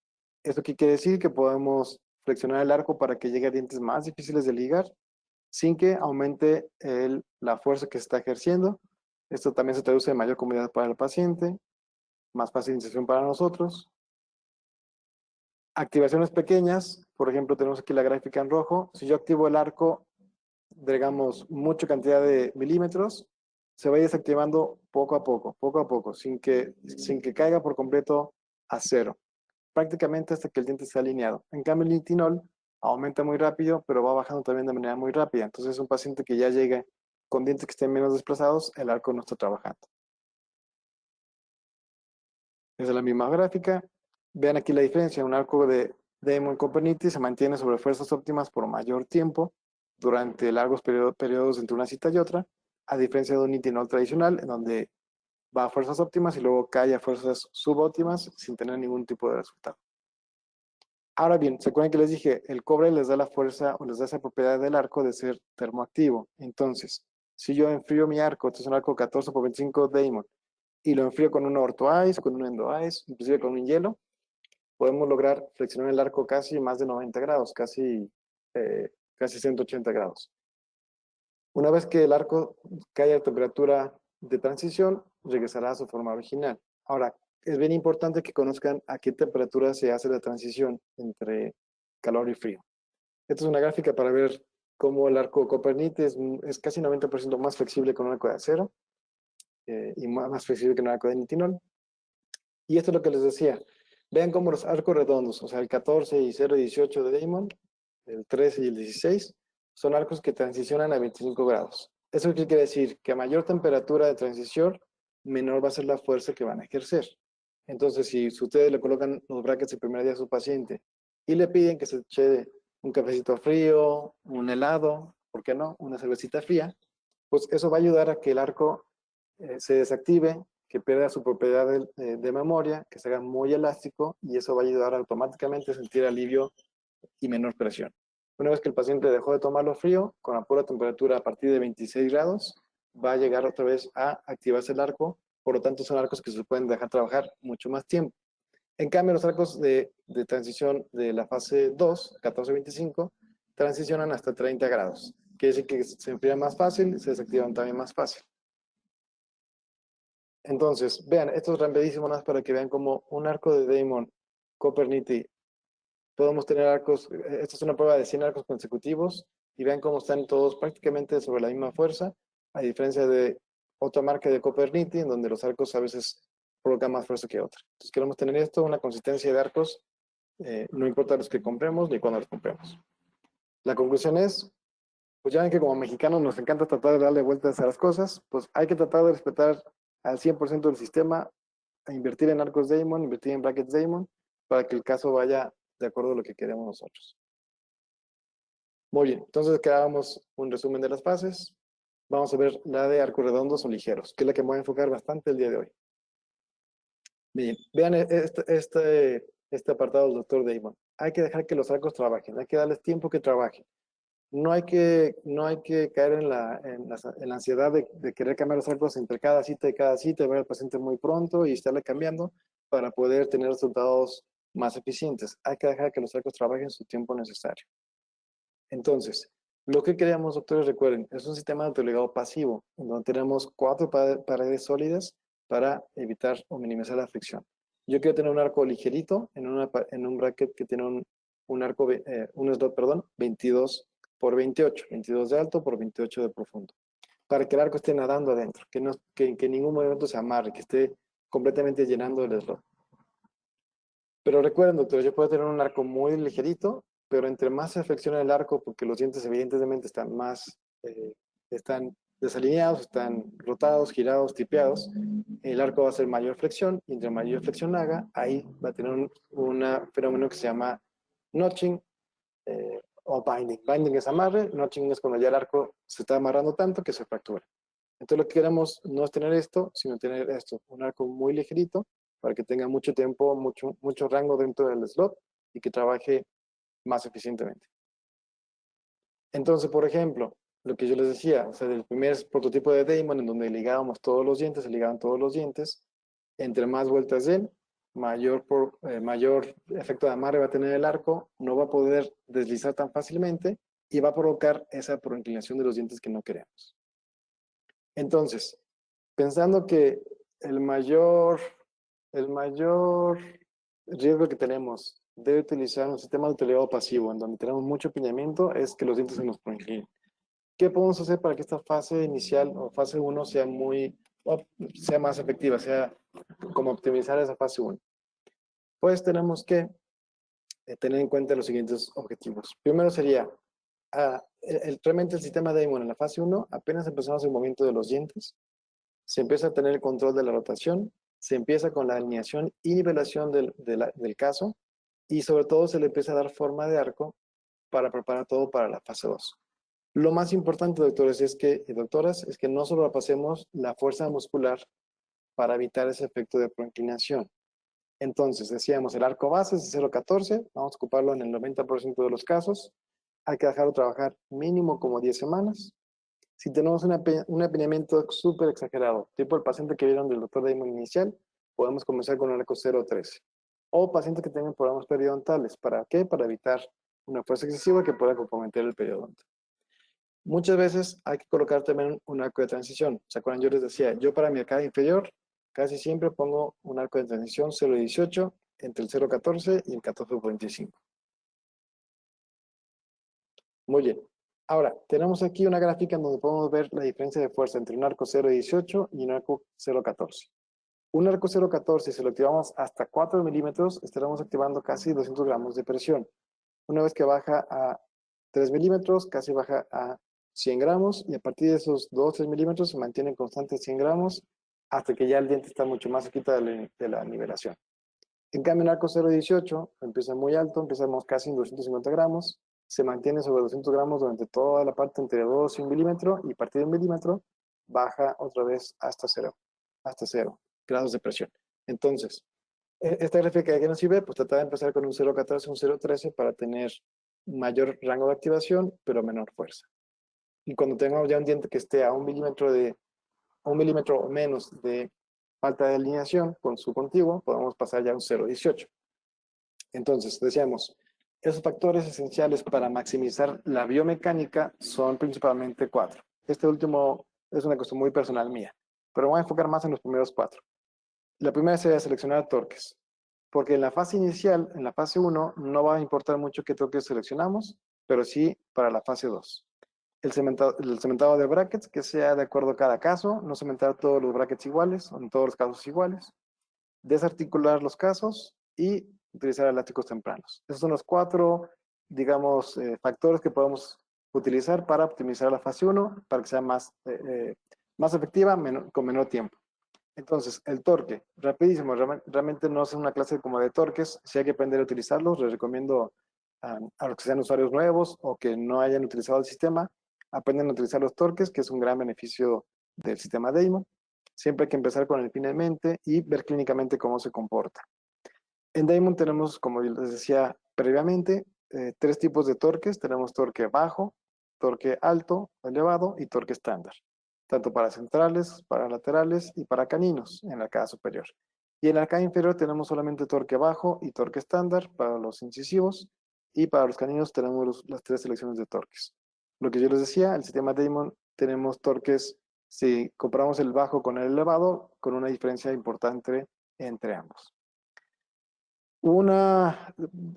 ¿Esto qué quiere decir? Que podemos flexionar el arco para que llegue a dientes más difíciles de ligar sin que aumente la fuerza que se está ejerciendo. Esto también se traduce en mayor comodidad para el paciente, más facilitación para nosotros. Activaciones pequeñas, por ejemplo, tenemos aquí la gráfica en rojo. Si yo activo el arco, digamos, mucha cantidad de milímetros, se va desactivando poco a poco, sin que caiga por completo a cero, prácticamente hasta que el diente esté alineado. En cambio, el nitinol aumenta muy rápido, pero va bajando también de manera muy rápida. Entonces, un paciente que ya llegue con dientes que estén menos desplazados, el arco no está trabajando. Esa es la misma gráfica. Vean aquí la diferencia. Un arco de Damon Copernicus se mantiene sobre fuerzas óptimas por mayor tiempo durante largos periodos entre una cita y otra, a diferencia de un nitinol tradicional, en donde va a fuerzas óptimas y luego cae a fuerzas subóptimas sin tener ningún tipo de resultado. Ahora bien, ¿se acuerdan que les dije? El cobre les da la fuerza o les da esa propiedad del arco de ser termoactivo. Entonces, si yo enfrío mi arco, este es un arco 14 por 25 Damon, y lo enfrío con un ortho ice, con un endo ice, inclusive con un hielo, podemos lograr flexionar el arco casi más de 90 grados, casi 180 grados. Una vez que el arco cae a temperatura de transición, regresará a su forma original. Ahora, es bien importante que conozcan a qué temperatura se hace la transición entre calor y frío. Esta es una gráfica para ver cómo el arco Copernicus es casi 90% más flexible con un arco de acero y más flexible que un arco de nitinol. Y esto es lo que les decía. Vean cómo los arcos redondos, o sea, el 14 y 0.18 de Damon, el 13 y el 16, son arcos que transicionan a 25 grados. ¿Eso qué quiere decir? Que a mayor temperatura de transición, menor va a ser la fuerza que van a ejercer. Entonces, si ustedes le colocan los brackets el primer día a su paciente y le piden que se eche un cafecito frío, un helado, ¿por qué no? Una cervecita fría, pues eso va a ayudar a que el arco se desactive, que pierda su propiedad de memoria, que se haga muy elástico y eso va a ayudar automáticamente a sentir alivio y menor presión. Una vez que el paciente dejó de tomarlo frío, con la pura temperatura a partir de 26 grados, va a llegar otra vez a activarse el arco, por lo tanto son arcos que se pueden dejar trabajar mucho más tiempo. En cambio, los arcos de transición de la fase 2, 14-25, transicionan hasta 30 grados. Quiere decir que se enfrían más fácil, se desactivan también más fácil. Entonces, vean, esto es rapidísimo más para que vean como un arco de Damon Copernicus. Podemos tener arcos, esta es una prueba de 100 arcos consecutivos y vean cómo están todos prácticamente sobre la misma fuerza, a diferencia de otra marca de Copernicus, en donde los arcos a veces provocan más fuerza que otra. Entonces queremos tener esto, una consistencia de arcos no importa los que compremos ni cuándo los compremos. La conclusión es, pues ya ven que como mexicanos nos encanta tratar de darle vueltas a las cosas, pues hay que tratar de respetar al 100% del sistema, a invertir en arcos Damon, invertir en brackets Damon, para que el caso vaya de acuerdo a lo que queremos nosotros. Muy bien, entonces quedábamos un resumen de las fases. Vamos a ver la de arcos redondos o ligeros, que es la que me voy a enfocar bastante el día de hoy. Bien, vean este apartado del doctor Damon. Hay que dejar que los arcos trabajen, hay que darles tiempo que trabajen. No hay que caer en la ansiedad de querer cambiar los arcos entre cada cita y cada cita, ver al paciente muy pronto y estarle cambiando para poder tener resultados más eficientes. Hay que dejar que los arcos trabajen su tiempo necesario. Entonces, lo que queremos, doctores, recuerden, es un sistema de autoligado pasivo, en donde tenemos 4 paredes sólidas para evitar o minimizar la fricción. Yo quiero tener un arco ligerito en un bracket que tiene un arco, un slot, perdón, 22 por 28, 22 de alto por 28 de profundo, para que el arco esté nadando adentro, que en ningún momento se amarre, que esté completamente llenando el slot. Pero recuerden, doctores, yo puedo tener un arco muy ligerito, pero entre más se flexiona el arco, porque los dientes evidentemente están desalineados, están rotados, girados, tipeados, el arco va a hacer mayor flexión, y entre mayor flexión haga, ahí va a tener un fenómeno que se llama notching o binding. Binding es amarre, notching es cuando ya el arco se está amarrando tanto que se fractura. Entonces lo que queremos no es tener esto, sino tener esto, un arco muy ligerito, para que tenga mucho tiempo, mucho rango dentro del slot y que trabaje más eficientemente. Entonces, por ejemplo, lo que yo les decía, o sea, del primer prototipo de Damon, en donde ligábamos todos los dientes, se ligaban todos los dientes, entre más vueltas den, mayor efecto de amarre va a tener el arco, no va a poder deslizar tan fácilmente y va a provocar esa proinclinación de los dientes que no queremos. Entonces, pensando que el mayor riesgo que tenemos de utilizar un sistema de autoligado pasivo en donde tenemos mucho apiñamiento es que los dientes se nos proinclinen. ¿Qué podemos hacer para que esta fase inicial o fase 1 sea más efectiva, sea como optimizar esa fase 1? Pues tenemos que tener en cuenta los siguientes objetivos. Primero sería, realmente el sistema Damon en la fase 1, apenas empezamos el movimiento de los dientes, se empieza a tener el control de la rotación, se empieza con la alineación y nivelación del caso, y sobre todo se le empieza a dar forma de arco para preparar todo para la fase 2. Lo más importante, doctores y doctoras, es que no sobrepasemos la fuerza muscular para evitar ese efecto de proinclinación. Entonces, decíamos, el arco base es de 0,14, vamos a ocuparlo en el 90% de los casos, hay que dejarlo trabajar mínimo como 10 semanas. Si tenemos un apiñamiento súper exagerado, tipo el paciente que vieron del doctor Damon inicial, podemos comenzar con un arco 0,13. O pacientes que tengan problemas periodontales. ¿Para qué? Para evitar una fuerza excesiva que pueda comprometer el periodonto. Muchas veces hay que colocar también un arco de transición. ¿Se acuerdan? Yo les decía, yo para mi arcada inferior casi siempre pongo un arco de transición 0,18 entre el 0,14 y el 14,25. Muy bien. Ahora, tenemos aquí una gráfica en donde podemos ver la diferencia de fuerza entre un arco 0,18 y un arco 0,14. Un arco 0,14, si lo activamos hasta 4 milímetros, estaremos activando casi 200 gramos de presión. Una vez que baja a 3 milímetros, casi baja a 100 gramos, y a partir de esos 2-3 milímetros se mantiene constante 100 gramos hasta que ya el diente está mucho más cerquita de la nivelación. En cambio, en arco 0,18 empieza muy alto, empezamos casi en 250 gramos, se mantiene sobre 200 gramos durante toda la parte entre 2 y 1 milímetro, y a partir de 1 milímetro baja otra vez hasta 0 grados de presión. Entonces, esta gráfica que nos sirve, pues tratar de empezar con un 0,14, un 0,13 para tener mayor rango de activación, pero menor fuerza. Y cuando tengamos ya un diente que esté a 1 milímetro o menos de falta de alineación con su contiguo, podemos pasar ya a un 0,18. Entonces, decíamos, esos factores esenciales para maximizar la biomecánica son principalmente 4. Este último es una cuestión muy personal mía, pero voy a enfocar más en los primeros 4. La primera sería seleccionar torques, porque en la fase inicial, en la fase 1, no va a importar mucho qué torques seleccionamos, pero sí para la fase 2. El cementado de brackets, que sea de acuerdo a cada caso, no cementar todos los brackets iguales, o en todos los casos iguales. Desarticular los casos y utilizar elásticos tempranos. Esos son los 4, digamos, factores que podemos utilizar para optimizar la fase 1, para que sea más efectiva, con menor tiempo. Entonces, el torque, rapidísimo, realmente no es una clase como de torques, si hay que aprender a utilizarlos, les recomiendo a los que sean usuarios nuevos o que no hayan utilizado el sistema, aprenden a utilizar los torques, que es un gran beneficio del sistema Damon. Siempre hay que empezar con el fin en mente y ver clínicamente cómo se comporta. En Damon tenemos, como les decía previamente, 3 tipos de torques. Tenemos torque bajo, torque alto, elevado y torque estándar, tanto para centrales, para laterales y para caninos en la arcada superior. Y en la arcada inferior tenemos solamente torque bajo y torque estándar para los incisivos, y para los caninos tenemos las 3 selecciones de torques. Lo que yo les decía, el sistema Damon tenemos torques, si comparamos el bajo con el elevado, con una diferencia importante entre ambos.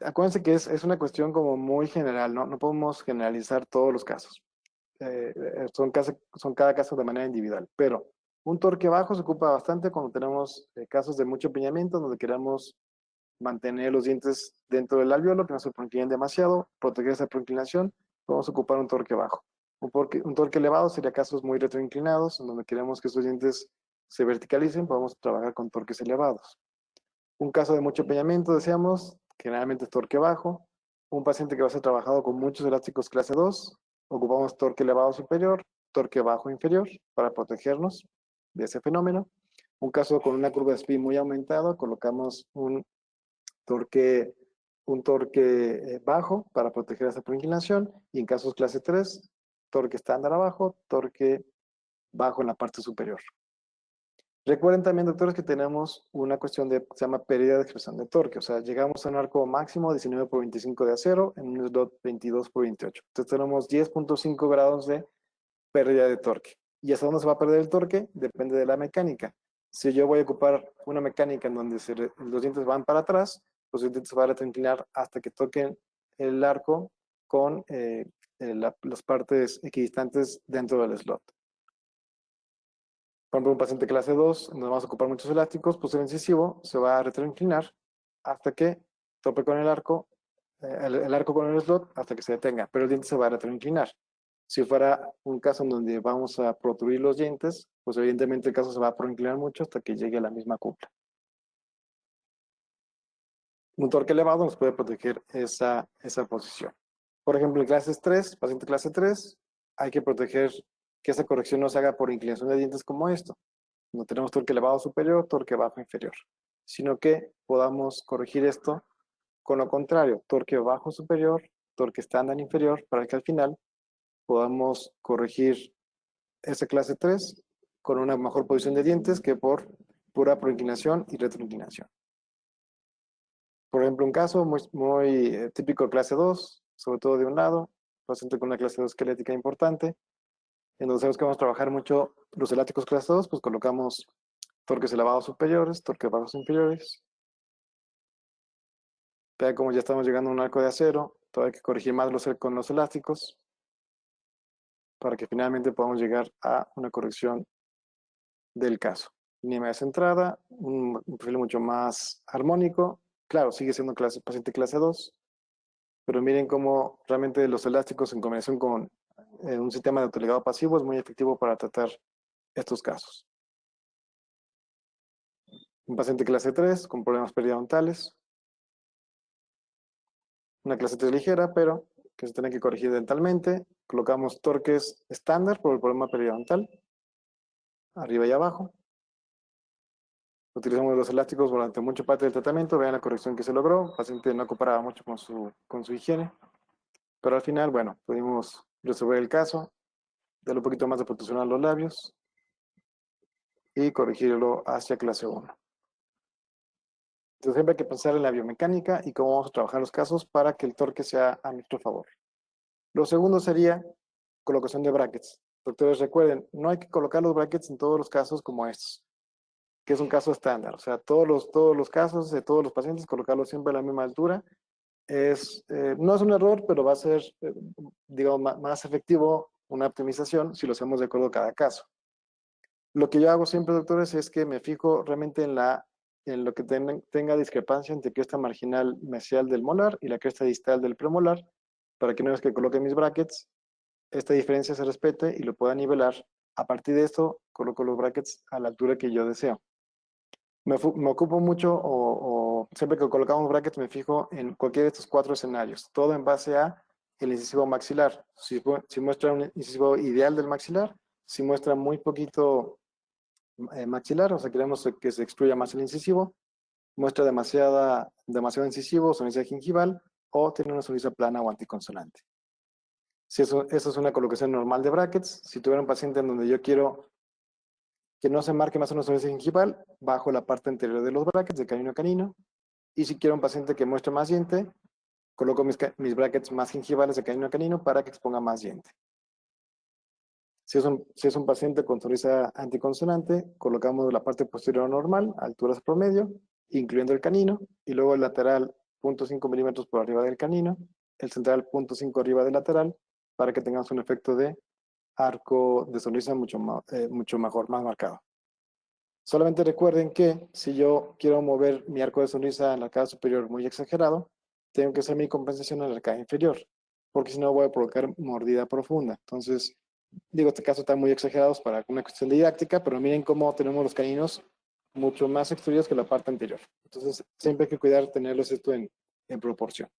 Acuérdense que es una cuestión como muy general, ¿no? No podemos generalizar todos los casos. Son cada caso de manera individual, pero un torque bajo se ocupa bastante cuando tenemos casos de mucho empeñamiento, donde queremos mantener los dientes dentro del alvéolo, que no se proinclinen demasiado, proteger esa proinclinación, vamos a ocupar un torque bajo. Un torque elevado sería casos muy retroinclinados, en donde queremos que esos dientes se verticalicen, podemos trabajar con torques elevados. Un caso de mucho empeñamiento, decíamos, generalmente es torque bajo. Un paciente que va a ser trabajado con muchos elásticos clase 2, ocupamos torque elevado superior, torque bajo inferior, para protegernos de ese fenómeno. Un caso con una curva de Speed muy aumentada, colocamos un torque bajo para proteger esa proinclinación. Y en casos clase 3, torque estándar abajo, torque bajo en la parte superior. Recuerden también, doctores, que tenemos una cuestión se llama pérdida de expresión de torque. O sea, llegamos a un arco máximo 19/25 de acero en un slot 22/28. Entonces tenemos 10.5 grados de pérdida de torque. ¿Y hasta dónde se va a perder el torque? Depende de la mecánica. Si yo voy a ocupar una mecánica en donde los dientes van para atrás, los dientes se van a retroinclinar hasta que toquen el arco con las partes equidistantes dentro del slot. Por ejemplo, un paciente clase 2, donde vamos a ocupar muchos elásticos, pues el incisivo se va a retroinclinar hasta que tope con el arco, el arco con el slot, hasta que se detenga, pero el diente se va a retroinclinar. Si fuera un caso en donde vamos a protruir los dientes, pues evidentemente el caso se va a proinclinar mucho hasta que llegue a la misma cupla. Un torque elevado nos puede proteger esa posición. Por ejemplo, en clases 3, paciente clase 3, hay que proteger que esa corrección no se haga por inclinación de dientes como esto. No tenemos torque elevado superior, torque bajo inferior, sino que podamos corregir esto con lo contrario, torque bajo superior, torque estándar inferior, para que al final podamos corregir esa clase 3 con una mejor posición de dientes que por pura proinclinación y retroinclinación. Por ejemplo, un caso muy típico de clase 2, sobre todo de un lado, paciente con una clase 2 esquelética importante, en donde sabemos que vamos a trabajar mucho los elásticos clase 2, pues colocamos torques elevados superiores, torques bajos inferiores. Vean como ya estamos llegando a un arco de acero, todavía hay que corregir más con los elásticos para que finalmente podamos llegar a una corrección del caso. Línea media centrada, un perfil mucho más armónico. Claro, sigue siendo paciente clase 2, pero miren cómo realmente los elásticos en combinación con un sistema de autoligado pasivo es muy efectivo para tratar estos casos. Un paciente clase 3 con problemas periodontales. Una clase 3 ligera, pero que se tiene que corregir dentalmente. Colocamos torques estándar por el problema periodontal, arriba y abajo. Utilizamos los elásticos durante mucha parte del tratamiento. Vean la corrección que se logró. El paciente no cooperaba mucho con su higiene. Pero al final, bueno, pudimos resolver el caso, darle un poquito más de protección a los labios y corregirlo hacia clase 1. Entonces siempre hay que pensar en la biomecánica y cómo vamos a trabajar los casos para que el torque sea a nuestro favor. Lo segundo sería colocación de brackets. Doctores, recuerden, no hay que colocar los brackets en todos los casos como estos, que es un caso estándar. O sea, todos los casos de todos los pacientes, colocarlos siempre a la misma altura. No es un error, pero va a ser, digamos, más efectivo una optimización si lo hacemos de acuerdo a cada caso. Lo que yo hago siempre, doctores, es que me fijo realmente en la en lo que tenga discrepancia entre cresta marginal mesial del molar y la cresta distal del premolar, para que una vez que coloque mis brackets, esta diferencia se respete y lo pueda nivelar. A partir de esto, coloco los brackets a la altura que yo deseo. Me ocupo mucho o siempre que colocamos brackets me fijo en cualquiera de estos 4 escenarios, todo en base a el incisivo maxilar. Si muestra un incisivo ideal del maxilar, si muestra muy poquito maxilar, o sea, queremos que se excluya más el incisivo, muestra demasiado incisivo, sonrisa gingival, o tiene una sonrisa plana o anticonsonante. Si eso es una colocación normal de brackets, si tuviera un paciente en donde yo quiero que no se marque más una sonrisa gingival, bajo la parte anterior de los brackets de canino a canino, y si quiero un paciente que muestre más diente, coloco mis brackets más gingivales de canino a canino para que exponga más diente. Si es un paciente con sonrisa anticonsonante, colocamos la parte posterior normal, alturas promedio, incluyendo el canino, y luego el lateral 0.5 milímetros por arriba del canino, el central 0.5 arriba del lateral, para que tengamos un efecto de arco de sonrisa mucho mejor, más marcado. Solamente recuerden que si yo quiero mover mi arco de sonrisa en la arcada superior muy exagerado, tengo que hacer mi compensación en la arcada inferior, porque si no voy a provocar mordida profunda. Entonces, digo, este caso está muy exagerado para una cuestión didáctica, pero miren cómo tenemos los caninos mucho más extruidos que la parte anterior. Entonces, siempre hay que cuidar tenerlos esto en proporción.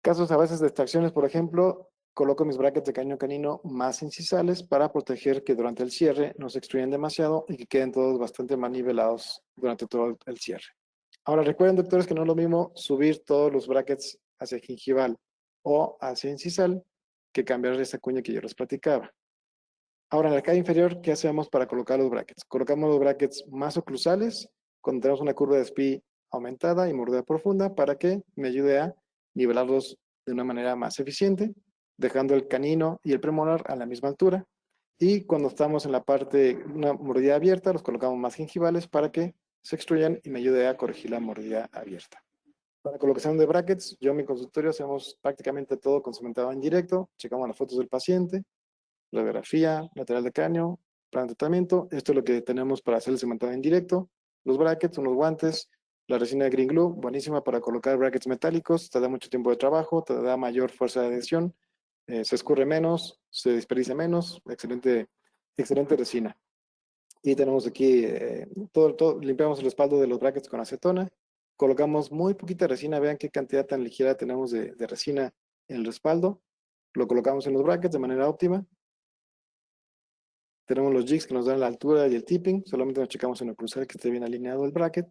Casos a veces de extracciones, por ejemplo, coloco mis brackets de canino canino más incisales para proteger que durante el cierre no se extruyan demasiado y que queden todos bastante más nivelados durante todo el cierre. Ahora recuerden, doctores, que no es lo mismo subir todos los brackets hacia gingival o hacia incisal que cambiar esa cuña que yo les platicaba. Ahora, en la arcada inferior, ¿qué hacemos para colocar los brackets? Colocamos los brackets más oclusales cuando tenemos una curva de SPI aumentada y mordida profunda para que me ayude a nivelarlos de una manera más eficiente, dejando el canino y el premolar a la misma altura. Y cuando estamos en la parte, una mordida abierta, los colocamos más gingivales para que se extruyan y me ayude a corregir la mordida abierta. Para colocación de brackets, yo en mi consultorio hacemos prácticamente todo con cementado en directo, checamos las fotos del paciente, radiografía, lateral de cráneo, plan de tratamiento. Esto es lo que tenemos para hacer el cementado en directo. Los brackets, unos guantes, la resina de Green Glue, buenísima para colocar brackets metálicos, te da mucho tiempo de trabajo, te da mayor fuerza de adhesión, se escurre menos, se desperdicia menos, excelente resina. Y tenemos aquí limpiamos el respaldo de los brackets con acetona, colocamos muy poquita resina, vean qué cantidad tan ligera tenemos de resina en el respaldo, lo colocamos en los brackets de manera óptima. Tenemos los jigs que nos dan la altura y el tipping, solamente nos checamos en el cruzal que esté bien alineado el bracket.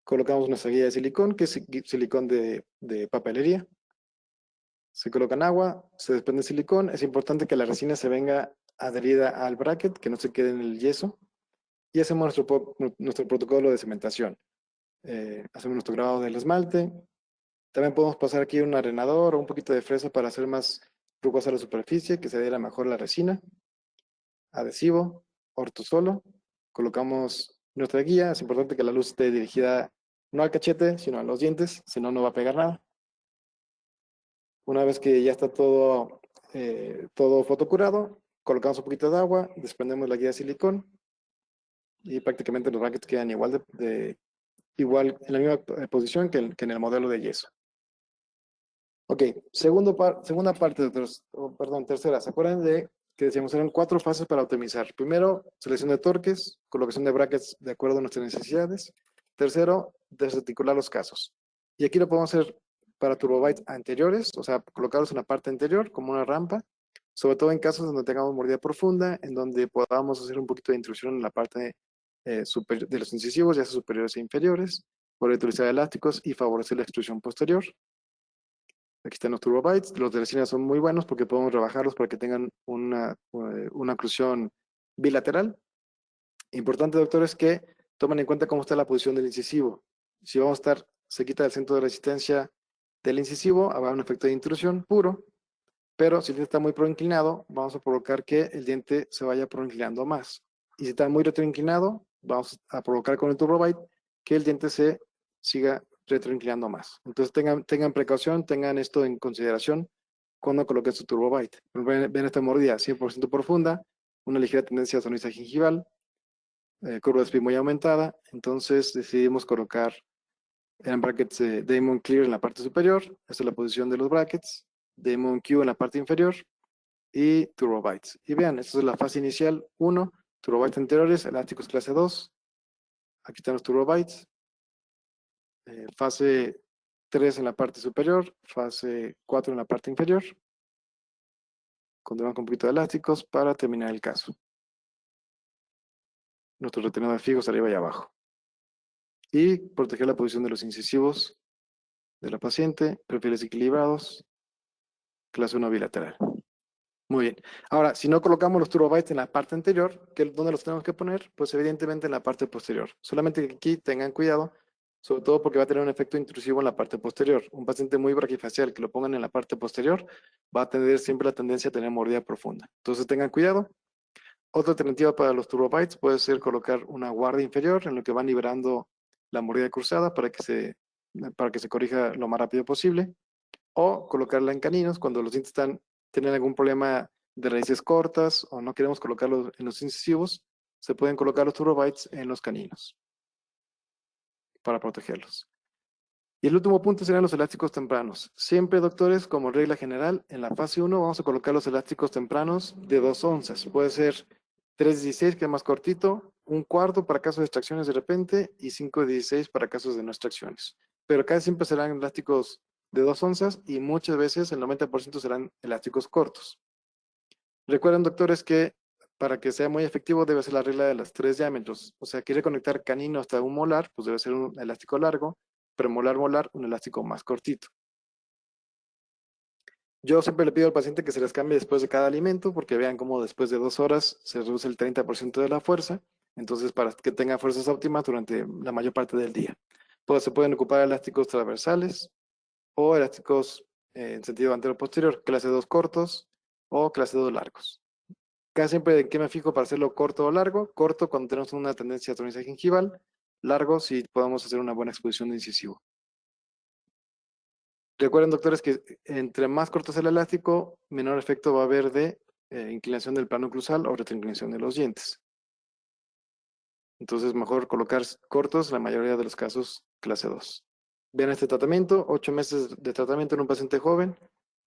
Colocamos nuestra guía de silicón, que es silicón de papelería. Se coloca en agua, se desprende el silicón. Es importante que la resina se venga adherida al bracket, que no se quede en el yeso. Y hacemos nuestro protocolo de cementación. Hacemos nuestro grabado del esmalte. También podemos pasar aquí un arenador o un poquito de fresa para hacer más rugosa la superficie, que se adhiera mejor la resina. Adhesivo, ortosolo. Colocamos nuestra guía. Es importante que la luz esté dirigida no al cachete, sino a los dientes, si no, no va a pegar nada. Una vez que ya está todo fotocurado, colocamos un poquito de agua, desprendemos la guía de silicón y prácticamente los brackets quedan igual en la misma posición que en el modelo de yeso. Ok, segunda parte, tercera. ¿Se acuerdan de que decíamos eran 4 fases para optimizar? Primero, selección de torques, colocación de brackets de acuerdo a nuestras necesidades. Tercero, desarticular los casos. Y aquí lo podemos hacer para turbobytes anteriores, o sea, colocarlos en la parte anterior como una rampa, sobre todo en casos donde tengamos mordida profunda, en donde podamos hacer un poquito de intrusión en la parte superior de los incisivos, ya sea superiores e inferiores, poder utilizar elásticos y favorecer la extrusión posterior. Aquí están los turbobytes. Los de resina son muy buenos porque podemos rebajarlos para que tengan una oclusión bilateral. Importante, doctores, que tomen en cuenta cómo está la posición del incisivo. Si vamos a estar cerquita del centro de resistencia del incisivo, habrá un efecto de intrusión puro, pero si el diente está muy proinclinado, vamos a provocar que el diente se vaya proinclinando más. Y si está muy retroinclinado, vamos a provocar con el turbobyte que el diente se siga retroinclinando más. Entonces tengan precaución, tengan esto en consideración cuando coloquen su turbobyte. Ven esta mordida 100% profunda, una ligera tendencia a sonrisa gingival, curva de speed muy aumentada, entonces decidimos colocar en brackets daemon clear en la parte superior, esta es la posición de los brackets, daemon Q en la parte inferior y turbo bytes. Y vean, esta es la fase inicial 1, turbo bytes anteriores, elásticos clase 2, aquí están los turbo bytes, fase 3 en la parte superior, fase 4 en la parte inferior, continuamos con un poquito de elásticos para terminar el caso. Nuestro retenedor fijos arriba y abajo. Y proteger la posición de los incisivos de la paciente, perfiles equilibrados, clase 1 bilateral. Muy bien. Ahora, si no colocamos los turbo bytes en la parte anterior, ¿dónde los tenemos que poner? Pues evidentemente en la parte posterior. Solamente que aquí tengan cuidado, sobre todo porque va a tener un efecto intrusivo en la parte posterior. Un paciente muy braquifacial que lo pongan en la parte posterior va a tener siempre la tendencia a tener mordida profunda. Entonces tengan cuidado. Otra alternativa para los turbo bytes puede ser colocar una guardia inferior en lo que van liberando la mordida cruzada para que se corrija lo más rápido posible, o colocarla en caninos cuando los dientes tienen algún problema de raíces cortas o no queremos colocarlos en los incisivos, se pueden colocar los turbo bytes en los caninos para protegerlos. Y el último punto serían los elásticos tempranos. Siempre, doctores, como regla general, en la fase 1 vamos a colocar los elásticos tempranos de 2 onzas. Puede ser 3,16, que es más cortito, un cuarto para casos de extracciones de repente y 5,16 para casos de no extracciones. Pero casi siempre serán elásticos de 2 onzas y muchas veces el 90% serán elásticos cortos. Recuerden, doctores, que para que sea muy efectivo debe ser la regla de los 3 diámetros. O sea, quiere conectar canino hasta un molar, pues debe ser un elástico largo, premolar, molar, un elástico más cortito. Yo siempre le pido al paciente que se les cambie después de cada alimento, porque vean cómo después de 2 horas se reduce el 30% de la fuerza. Entonces, para que tenga fuerzas óptimas durante la mayor parte del día. Pues se pueden ocupar elásticos transversales o elásticos en sentido antero-posterior, clase 2 cortos o clase 2 largos. Casi siempre en qué me fijo para hacerlo corto o largo. Corto cuando tenemos una tendencia a tonizaje gingival. Largo si podemos hacer una buena exposición de incisivo. Recuerden, doctores, que entre más corto es el elástico, menor efecto va a haber de inclinación del plano oclusal o retroinclinación de los dientes. Entonces, mejor colocar cortos, la mayoría de los casos, clase 2. Vean este tratamiento, 8 meses de tratamiento en un paciente joven,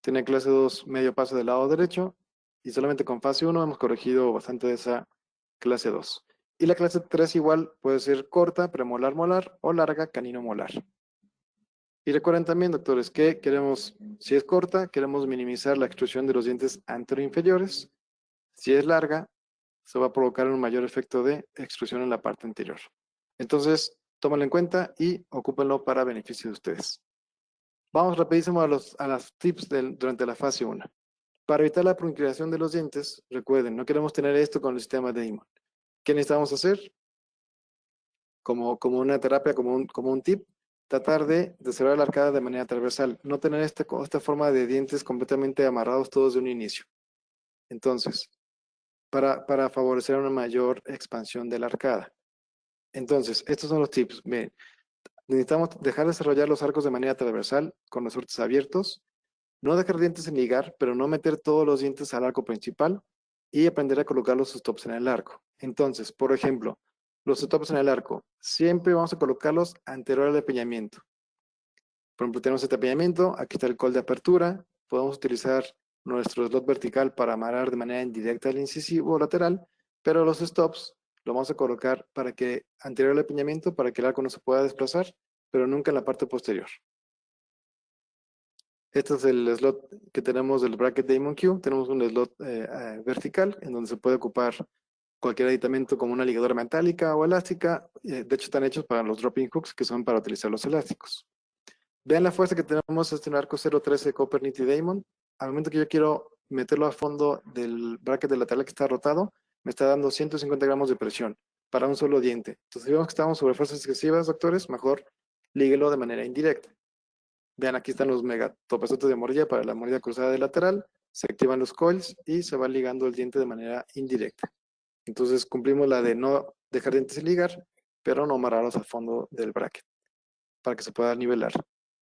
tiene clase 2 medio paso del lado derecho, y solamente con fase 1 hemos corregido bastante de esa clase 2. Y la clase 3 igual puede ser corta, premolar molar, o larga, canino molar. Y recuerden también, doctores, que queremos, si es corta, queremos minimizar la extrusión de los dientes anteroinferiores. Si es larga, se va a provocar un mayor efecto de extrusión en la parte anterior. Entonces, tómenlo en cuenta y ocúpenlo para beneficio de ustedes. Vamos rapidísimo a las tips durante la fase 1. Para evitar la proinclinación de los dientes, recuerden, no queremos tener esto con el sistema de Damon. ¿Qué necesitamos hacer? Como una terapia, como un tip, tratar de cerrar la arcada de manera transversal, no tener esta forma de dientes completamente amarrados todos de un inicio. Entonces, para favorecer una mayor expansión de la arcada. Entonces, estos son los tips. Bien, necesitamos dejar desarrollar los arcos de manera transversal con los surtes abiertos, no dejar dientes en ligar, pero no meter todos los dientes al arco principal y aprender a colocar los stops en el arco. Entonces, por ejemplo, los stops en el arco, siempre vamos a colocarlos anterior al empeñamiento. Por ejemplo, tenemos este empeñamiento, aquí está el col de apertura, podemos utilizar nuestro slot vertical para amarrar de manera indirecta el incisivo lateral, pero los stops lo vamos a colocar para que anterior al empeñamiento, para que el arco no se pueda desplazar, pero nunca en la parte posterior. Este es el slot que tenemos del bracket Damon Q. Tenemos un slot vertical en donde se puede ocupar cualquier aditamento como una ligadura metálica o elástica. De hecho, están hechos para los dropping hooks, que son para utilizar los elásticos. Vean la fuerza que tenemos en el arco 013 Copernicus Damon. Al momento que yo quiero meterlo a fondo del bracket del lateral que está rotado, me está dando 150 gramos de presión para un solo diente. Entonces, si vemos que estamos sobre fuerzas excesivas, doctores, mejor líguelo de manera indirecta. Vean, aquí están los megatopesotes de mordida para la mordida cruzada de lateral. Se activan los coils y se va ligando el diente de manera indirecta. Entonces, cumplimos la de no dejar dientes sin ligar, pero no amarrarlos al fondo del bracket para que se pueda nivelar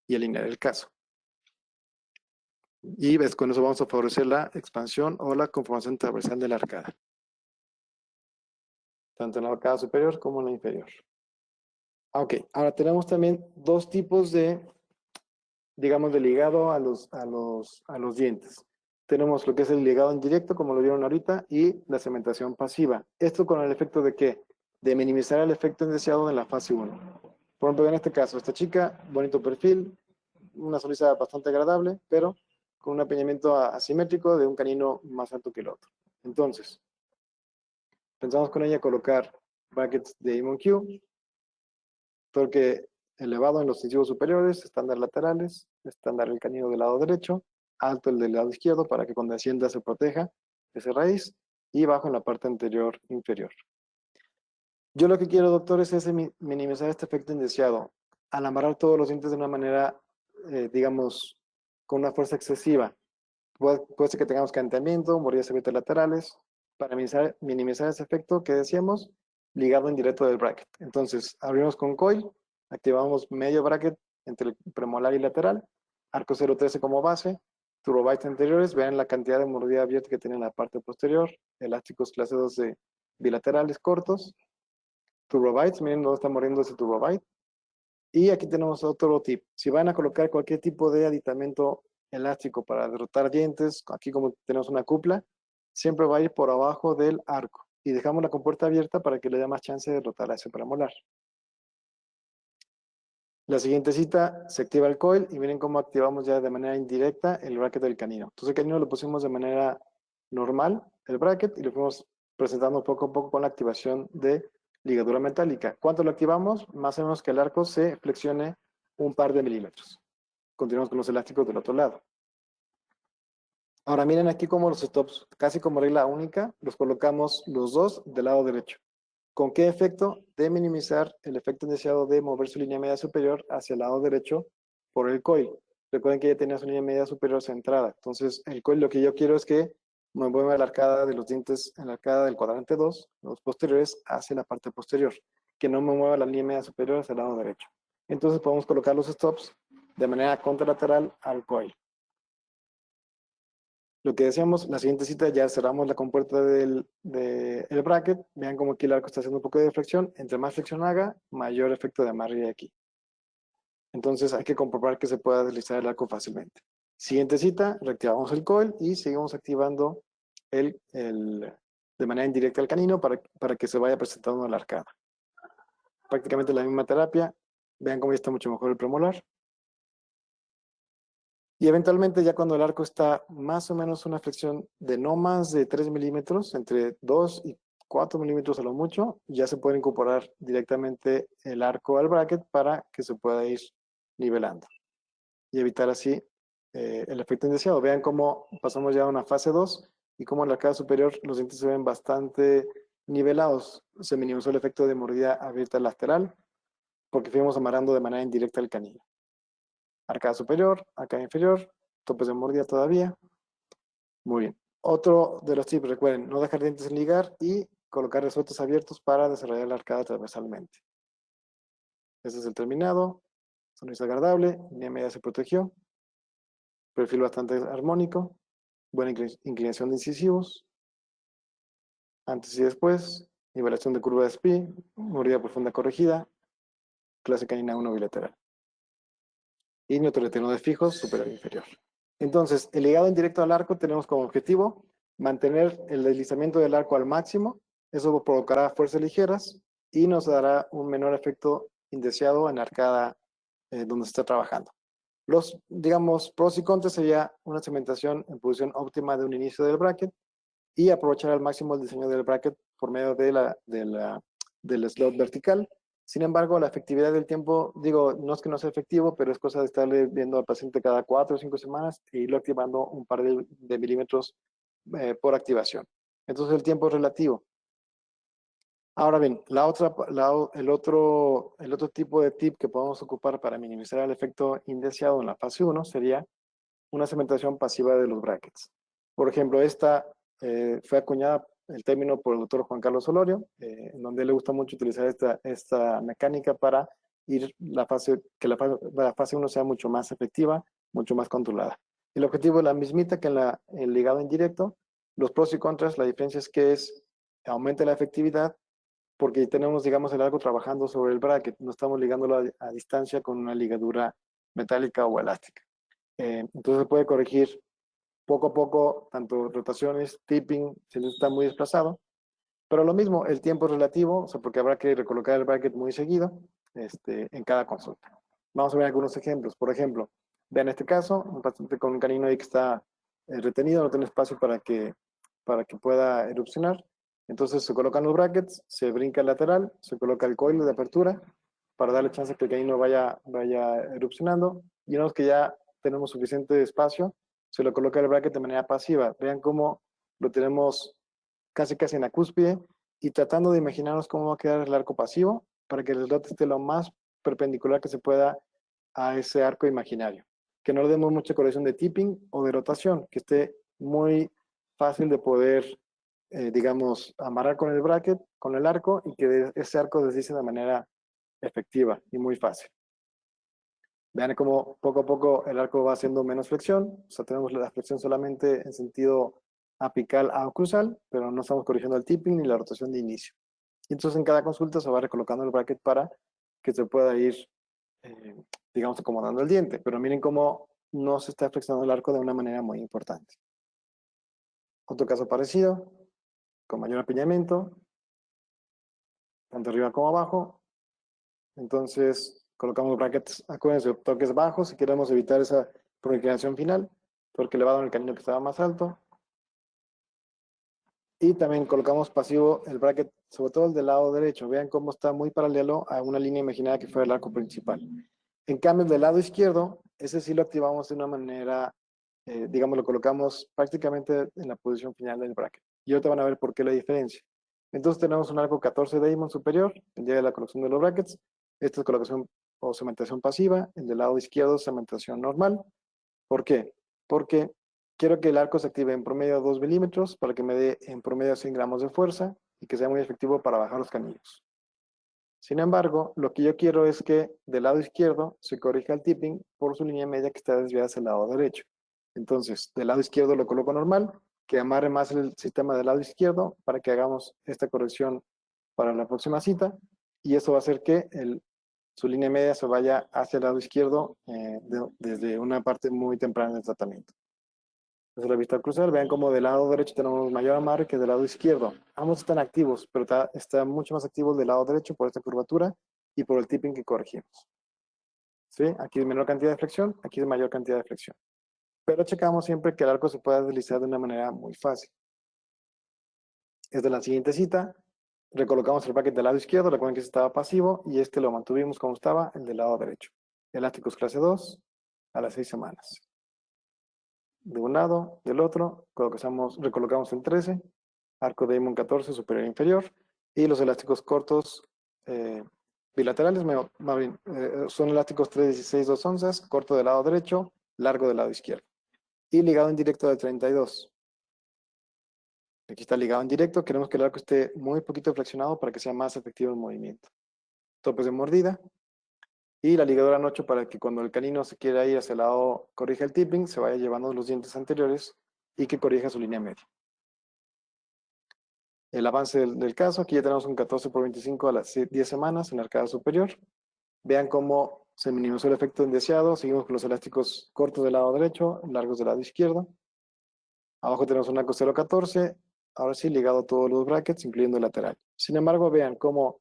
y alinear el caso. Y ves, con eso vamos a favorecer la expansión o la conformación transversal de la arcada. tanto en la arcada superior como en la inferior. Ok, ahora tenemos también dos tipos de, digamos, de ligado a los dientes. Tenemos lo que es el ligado indirecto, como lo vieron ahorita, y la cementación pasiva. Esto con el efecto de ¿qué? De minimizar el efecto indeseado en la fase 1. Por ejemplo, en este caso, esta chica, bonito perfil, una sonrisa bastante agradable, pero con un apiñamiento asimétrico de un canino más alto que el otro. Entonces, pensamos con ella colocar brackets de ImonQ, torque elevado en los incisivos superiores, estándar laterales, estándar el canino del lado derecho, alto el del lado izquierdo para que cuando descienda se proteja esa raíz, y bajo en la parte anterior inferior. Yo lo que quiero, doctores, es minimizar este efecto indeseado. Al amarrar todos los dientes de una manera, digamos, con una fuerza excesiva, puede ser que tengamos cantamiento, mordillas abiertas laterales, para minimizar ese efecto que decíamos, ligado en directo del bracket. Entonces, abrimos con coil, activamos medio bracket entre el premolar y lateral, arco 0.13 como base, turbobites anteriores, vean la cantidad de mordida abierta que tiene en la parte posterior, elásticos clase 2 de bilaterales cortos, turbobites, miren dónde está mordiendo ese turbobite. Y aquí tenemos otro tip. Si van a colocar cualquier tipo de aditamento elástico para derrotar dientes, aquí como tenemos una cupla, siempre va a ir por abajo del arco. Y dejamos la compuerta abierta para que le dé más chance de derrotar a ese premolar. La siguiente cita se activa el coil y miren cómo activamos ya de manera indirecta el bracket del canino. Entonces el canino lo pusimos de manera normal, el bracket, y lo fuimos presentando poco a poco con la activación de ligadura metálica. ¿Cuánto lo activamos? Más o menos que el arco se flexione un par de milímetros. Continuamos con los elásticos del otro lado. Ahora miren aquí como los stops, casi como regla única, los colocamos los dos del lado derecho. ¿Con qué efecto? De minimizar el efecto indeseado de mover su línea media superior hacia el lado derecho por el coil. Recuerden que ya tenía su línea media superior centrada. Entonces, el coil lo que yo quiero es que me mueva la arcada de los dientes en la arcada del cuadrante 2, los posteriores, hacia la parte posterior. Que no me mueva la línea media superior hacia el lado derecho. Entonces, podemos colocar los stops de manera contralateral al coil. Lo que decíamos, la siguiente cita ya cerramos la compuerta del bracket. Vean como aquí el arco está haciendo un poco de flexión. Entre más flexión haga, mayor efecto de amarre aquí. Entonces hay que comprobar que se pueda deslizar el arco fácilmente. Siguiente cita, reactivamos el coil y seguimos activando de manera indirecta el canino para que se vaya presentando la arcada. Prácticamente la misma terapia. Vean cómo ya está mucho mejor el premolar. Y eventualmente ya cuando el arco está más o menos una flexión de no más de 3 milímetros, entre 2 y 4 milímetros a lo mucho, ya se puede incorporar directamente el arco al bracket para que se pueda ir nivelando y evitar así el efecto indeseado. Vean cómo pasamos ya a una fase 2 y cómo en la arcada superior los dientes se ven bastante nivelados. Se minimizó el efecto de mordida abierta lateral porque fuimos amarrando de manera indirecta el canino. Arcada superior, arcada inferior, topes de mordida todavía. Muy bien. Otro de los tips, recuerden, no dejar dientes sin ligar y colocar resortes abiertos para desarrollar la arcada transversalmente. Este es el terminado. Sonrisa agradable, línea media se protegió. Perfil bastante armónico. Buena inclinación de incisivos. Antes y después. Nivelación de curva de SPI. Mordida profunda corregida. Clase canina 1 bilateral. Y neutro de fijos superior e inferior. Entonces, el ligado indirecto al arco tenemos como objetivo mantener el deslizamiento del arco al máximo. Eso provocará fuerzas ligeras y nos dará un menor efecto indeseado en la arcada donde se está trabajando. Los, digamos, pros y contras sería una cementación en posición óptima de un inicio del bracket y aprovechar al máximo el diseño del bracket por medio del slot vertical. Sin embargo, la efectividad del tiempo, digo, no es que no sea efectivo, pero es cosa de estarle viendo al paciente cada 4 o 5 semanas e irlo activando un par de milímetros por activación. Entonces el tiempo es relativo. Ahora bien, el otro tipo de tip que podemos ocupar para minimizar el efecto indeseado en la fase 1 sería una cementación pasiva de los brackets. Por ejemplo, esta fue acuñada el término por el doctor Juan Carlos Solorio, en donde le gusta mucho utilizar esta mecánica para que la fase 1 sea mucho más efectiva, mucho más controlada. El objetivo es la mismita que en el ligado indirecto. Los pros y contras, la diferencia es que aumenta la efectividad porque tenemos, digamos, el arco trabajando sobre el bracket, no estamos ligándolo a distancia con una ligadura metálica o elástica. Entonces se puede corregir poco a poco, tanto rotaciones, tipping, si no está muy desplazado, pero lo mismo, el tiempo es relativo, o sea, porque habrá que recolocar el bracket muy seguido en cada consulta. Vamos a ver algunos ejemplos. Por ejemplo, vean este caso, un paciente con un canino ahí que está retenido, no tiene espacio para que pueda erupcionar. Entonces se colocan los brackets, se brinca el lateral, se coloca el coil de apertura para darle chance que el canino vaya erupcionando. Y una vez que ya tenemos suficiente espacio, se lo coloca el bracket de manera pasiva. Vean cómo lo tenemos casi en la cúspide y tratando de imaginarnos cómo va a quedar el arco pasivo para que el slot esté lo más perpendicular que se pueda a ese arco imaginario. Que no le demos mucha corrección de tipping o de rotación, que esté muy fácil de poder, digamos, amarrar con el bracket, con el arco y que ese arco deslice de manera efectiva y muy fácil. Vean cómo poco a poco el arco va haciendo menos flexión, o sea, tenemos la flexión solamente en sentido apical a cruzal, pero no estamos corrigiendo el tipping ni la rotación de inicio. Y entonces en cada consulta se va recolocando el bracket para que se pueda ir, eh, digamos, acomodando el diente. Pero miren cómo no se está flexionando el arco de una manera muy importante. Otro caso parecido, con mayor apiñamiento, tanto arriba como abajo. Entonces colocamos brackets, acuérdense, toques bajos si queremos evitar esa proinclinación final, porque elevado en el canino que estaba más alto. Y también colocamos pasivo el bracket, sobre todo el del lado derecho. Vean cómo está muy paralelo a una línea imaginaria que fue el arco principal. En cambio, el del lado izquierdo, ese sí lo activamos de una manera, digamos, lo colocamos prácticamente en la posición final del bracket. Y ahorita van a ver por qué la diferencia. Entonces tenemos un arco 14 Damon superior, el día de la colocación de los brackets. Esta es colocación o cementación pasiva. El del lado izquierdo, cementación normal. ¿Por qué? Porque quiero que el arco se active en promedio 2 milímetros para que me dé en promedio 100 gramos de fuerza y que sea muy efectivo para bajar los canillos. Sin embargo, lo que yo quiero es que del lado izquierdo se corrija el tipping por su línea media que está desviada hacia el lado derecho. Entonces, del lado izquierdo lo coloco normal, que amarre más el sistema del lado izquierdo para que hagamos esta corrección para la próxima cita. Y eso va a hacer que su línea media se vaya hacia el lado izquierdo desde una parte muy temprana del tratamiento. Desde la vista cruzal, vean como del lado derecho tenemos mayor amarre que del lado izquierdo. Ambos están activos, pero está mucho más activo del lado derecho por esta curvatura y por el tipping que corregimos. ¿Sí? Aquí es menor cantidad de flexión, aquí es mayor cantidad de flexión. Pero checamos siempre que el arco se pueda deslizar de una manera muy fácil. Es de la siguiente cita, recolocamos el bracket del lado izquierdo, recuerden que estaba pasivo y este lo mantuvimos como estaba, el del lado derecho. Elásticos clase 2 a las 6 semanas. De un lado, del otro, recolocamos el 13, arco de Damon 14 superior e inferior, y los elásticos cortos bilaterales, más bien, son elásticos 316 2 onzas, corto del lado derecho, largo del lado izquierdo, y ligado en directo del 32. Aquí está ligado en directo, queremos que el arco esté muy poquito flexionado para que sea más efectivo el movimiento. Topes de mordida, y la ligadura en 8 para que cuando el canino se quiera ir hacia el lado, corrija el tipping, se vaya llevando los dientes anteriores y que corrija su línea media. El avance del caso, aquí ya tenemos un 14 por 25 a las 10 semanas en la arcada superior. Vean cómo se minimizó el efecto indeseado. Seguimos con los elásticos cortos del lado derecho, largos del lado izquierdo. Abajo tenemos un arco 0.14, ahora sí ligado a todos los brackets, incluyendo el lateral. Sin embargo, vean cómo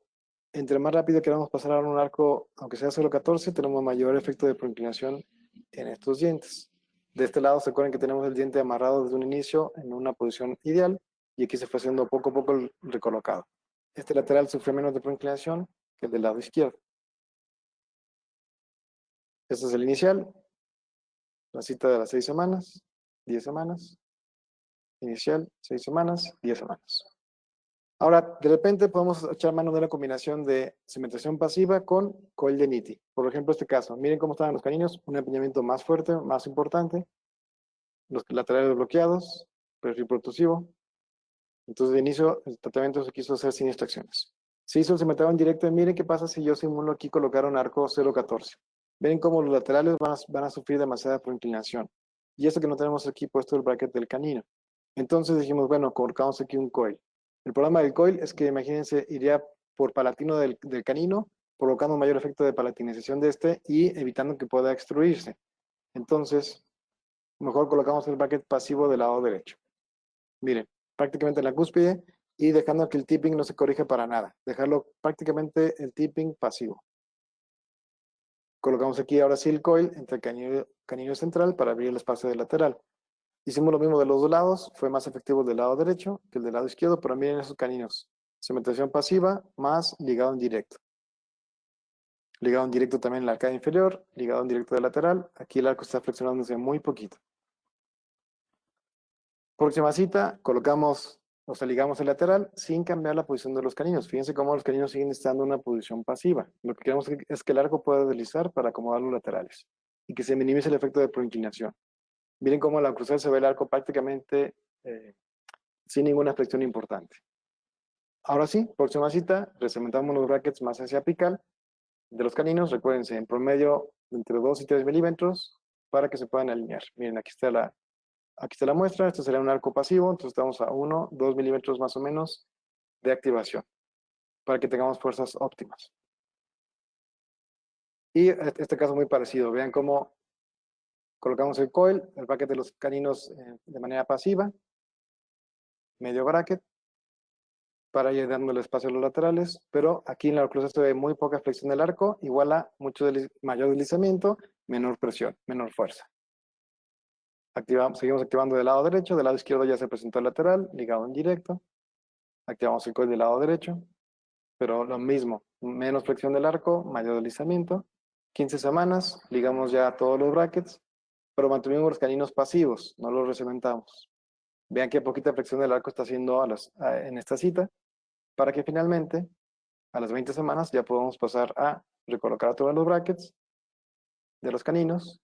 entre más rápido queramos pasar a un arco, aunque sea 0.14, tenemos mayor efecto de proinclinación en estos dientes. De este lado, se acuerdan que tenemos el diente amarrado desde un inicio en una posición ideal y aquí se fue haciendo poco a poco el recolocado. Este lateral sufre menos de proinclinación que el del lado izquierdo. Este es el inicial, la cita de las 6 semanas, 10 semanas, inicial, 6 semanas, 10 semanas. Ahora, de repente podemos echar mano de la combinación de cementación pasiva con coil de Nitti. Por ejemplo, este caso. Miren cómo estaban los caninos, un empeñamiento más fuerte, más importante, los laterales bloqueados, perfil protrusivo. Entonces, de inicio, el tratamiento se quiso hacer sin extracciones. Se hizo el cementado en directo y miren qué pasa si yo simulo aquí colocar un arco 0.14. Ven cómo los laterales van a sufrir demasiada proinclinación. Y eso que no tenemos aquí puesto el bracket del canino. Entonces dijimos, bueno, colocamos aquí un coil. El problema del coil es que, imagínense, iría por palatino del canino, provocando un mayor efecto de palatinización de este y evitando que pueda extruirse. Entonces, mejor colocamos el bracket pasivo del lado derecho. Miren, prácticamente en la cúspide y dejando que el tipping no se corrija para nada. Dejarlo prácticamente el tipping pasivo. Colocamos aquí ahora sí el coil entre el canino central para abrir el espacio del lateral. Hicimos lo mismo de los dos lados, fue más efectivo del lado derecho que el del lado izquierdo, pero miren esos caninos. Cementación pasiva más ligado en directo. Ligado en directo también en la arcada inferior, ligado en directo del lateral. Aquí el arco está flexionándose muy poquito. Próxima cita, colocamos, o sea, ligamos el lateral sin cambiar la posición de los caninos. Fíjense cómo los caninos siguen estando en una posición pasiva. Lo que queremos es que el arco pueda deslizar para acomodar los laterales y que se minimice el efecto de proinclinación. Miren cómo al cruzar se ve el arco prácticamente sin ninguna flexión importante. Ahora sí, próxima cita, recementamos los brackets más hacia apical de los caninos. Recuérdense, en promedio entre 2 y 3 milímetros para que se puedan alinear. Miren, aquí está la muestra. Esto sería un arco pasivo, entonces estamos a 1, 2 milímetros más o menos de activación para que tengamos fuerzas óptimas. Y este caso muy parecido. Vean cómo colocamos el coil, el bracket de los caninos de manera pasiva, medio bracket, para ir dándole espacio a los laterales, pero aquí en la oclusión se ve muy poca flexión del arco, igual a mayor deslizamiento, menor presión, menor fuerza. Seguimos activando del lado derecho, del lado izquierdo ya se presentó el lateral, ligado en directo. Activamos el coil del lado derecho, pero lo mismo, menos flexión del arco, mayor deslizamiento. 15 semanas, ligamos ya todos los brackets, pero mantuvimos los caninos pasivos, no los recementamos. Vean qué poquita flexión del arco está haciendo en esta cita, para que finalmente, a las 20 semanas, ya podamos pasar a recolocar todos los brackets de los caninos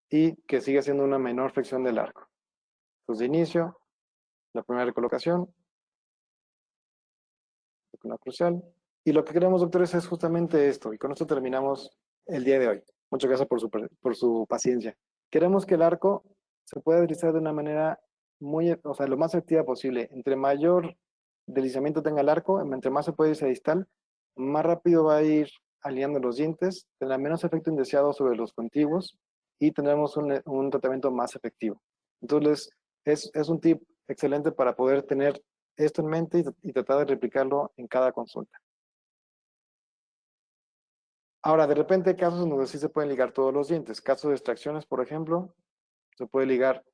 y que siga siendo una menor flexión del arco. Entonces, de inicio, la primera recolocación, una crucial. Y lo que queremos, doctores, es justamente esto. Y con esto terminamos el día de hoy. Muchas gracias por su paciencia. Queremos que el arco se pueda deslizar de una manera lo más efectiva posible. Entre mayor deslizamiento tenga el arco, entre más se puede irse a distal, más rápido va a ir alineando los dientes, tendrá menos efecto indeseado sobre los contiguos y tendremos un tratamiento más efectivo. Entonces, es un tip excelente para poder tener esto en mente y tratar de replicarlo en cada consulta. Ahora, de repente hay casos en donde sí se pueden ligar todos los dientes. Casos de extracciones, por ejemplo, se puede ligar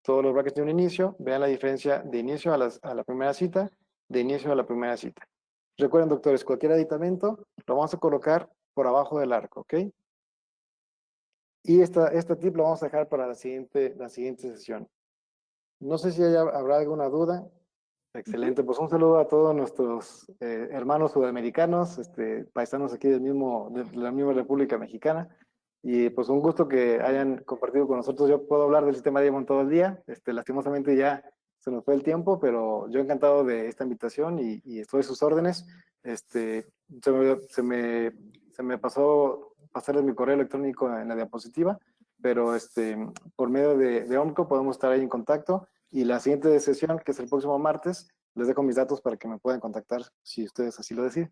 todos los brackets de un inicio. Vean la diferencia de inicio a la primera cita, de inicio a la primera cita. Recuerden, doctores, cualquier aditamento lo vamos a colocar por abajo del arco, ¿ok? Y este tip lo vamos a dejar para la siguiente sesión. No sé si habrá alguna duda. Excelente, pues un saludo a todos nuestros hermanos sudamericanos, paisanos aquí de la misma República Mexicana. Y pues un gusto que hayan compartido con nosotros. Yo puedo hablar del sistema Diamond todo el día. Lastimosamente ya se nos fue el tiempo, pero yo encantado de esta invitación y estoy a sus órdenes. Se me pasó pasarles mi correo electrónico en la diapositiva, pero por medio de OMCO podemos estar ahí en contacto. Y la siguiente sesión, que es el próximo martes, les dejo mis datos para que me puedan contactar si ustedes así lo deciden.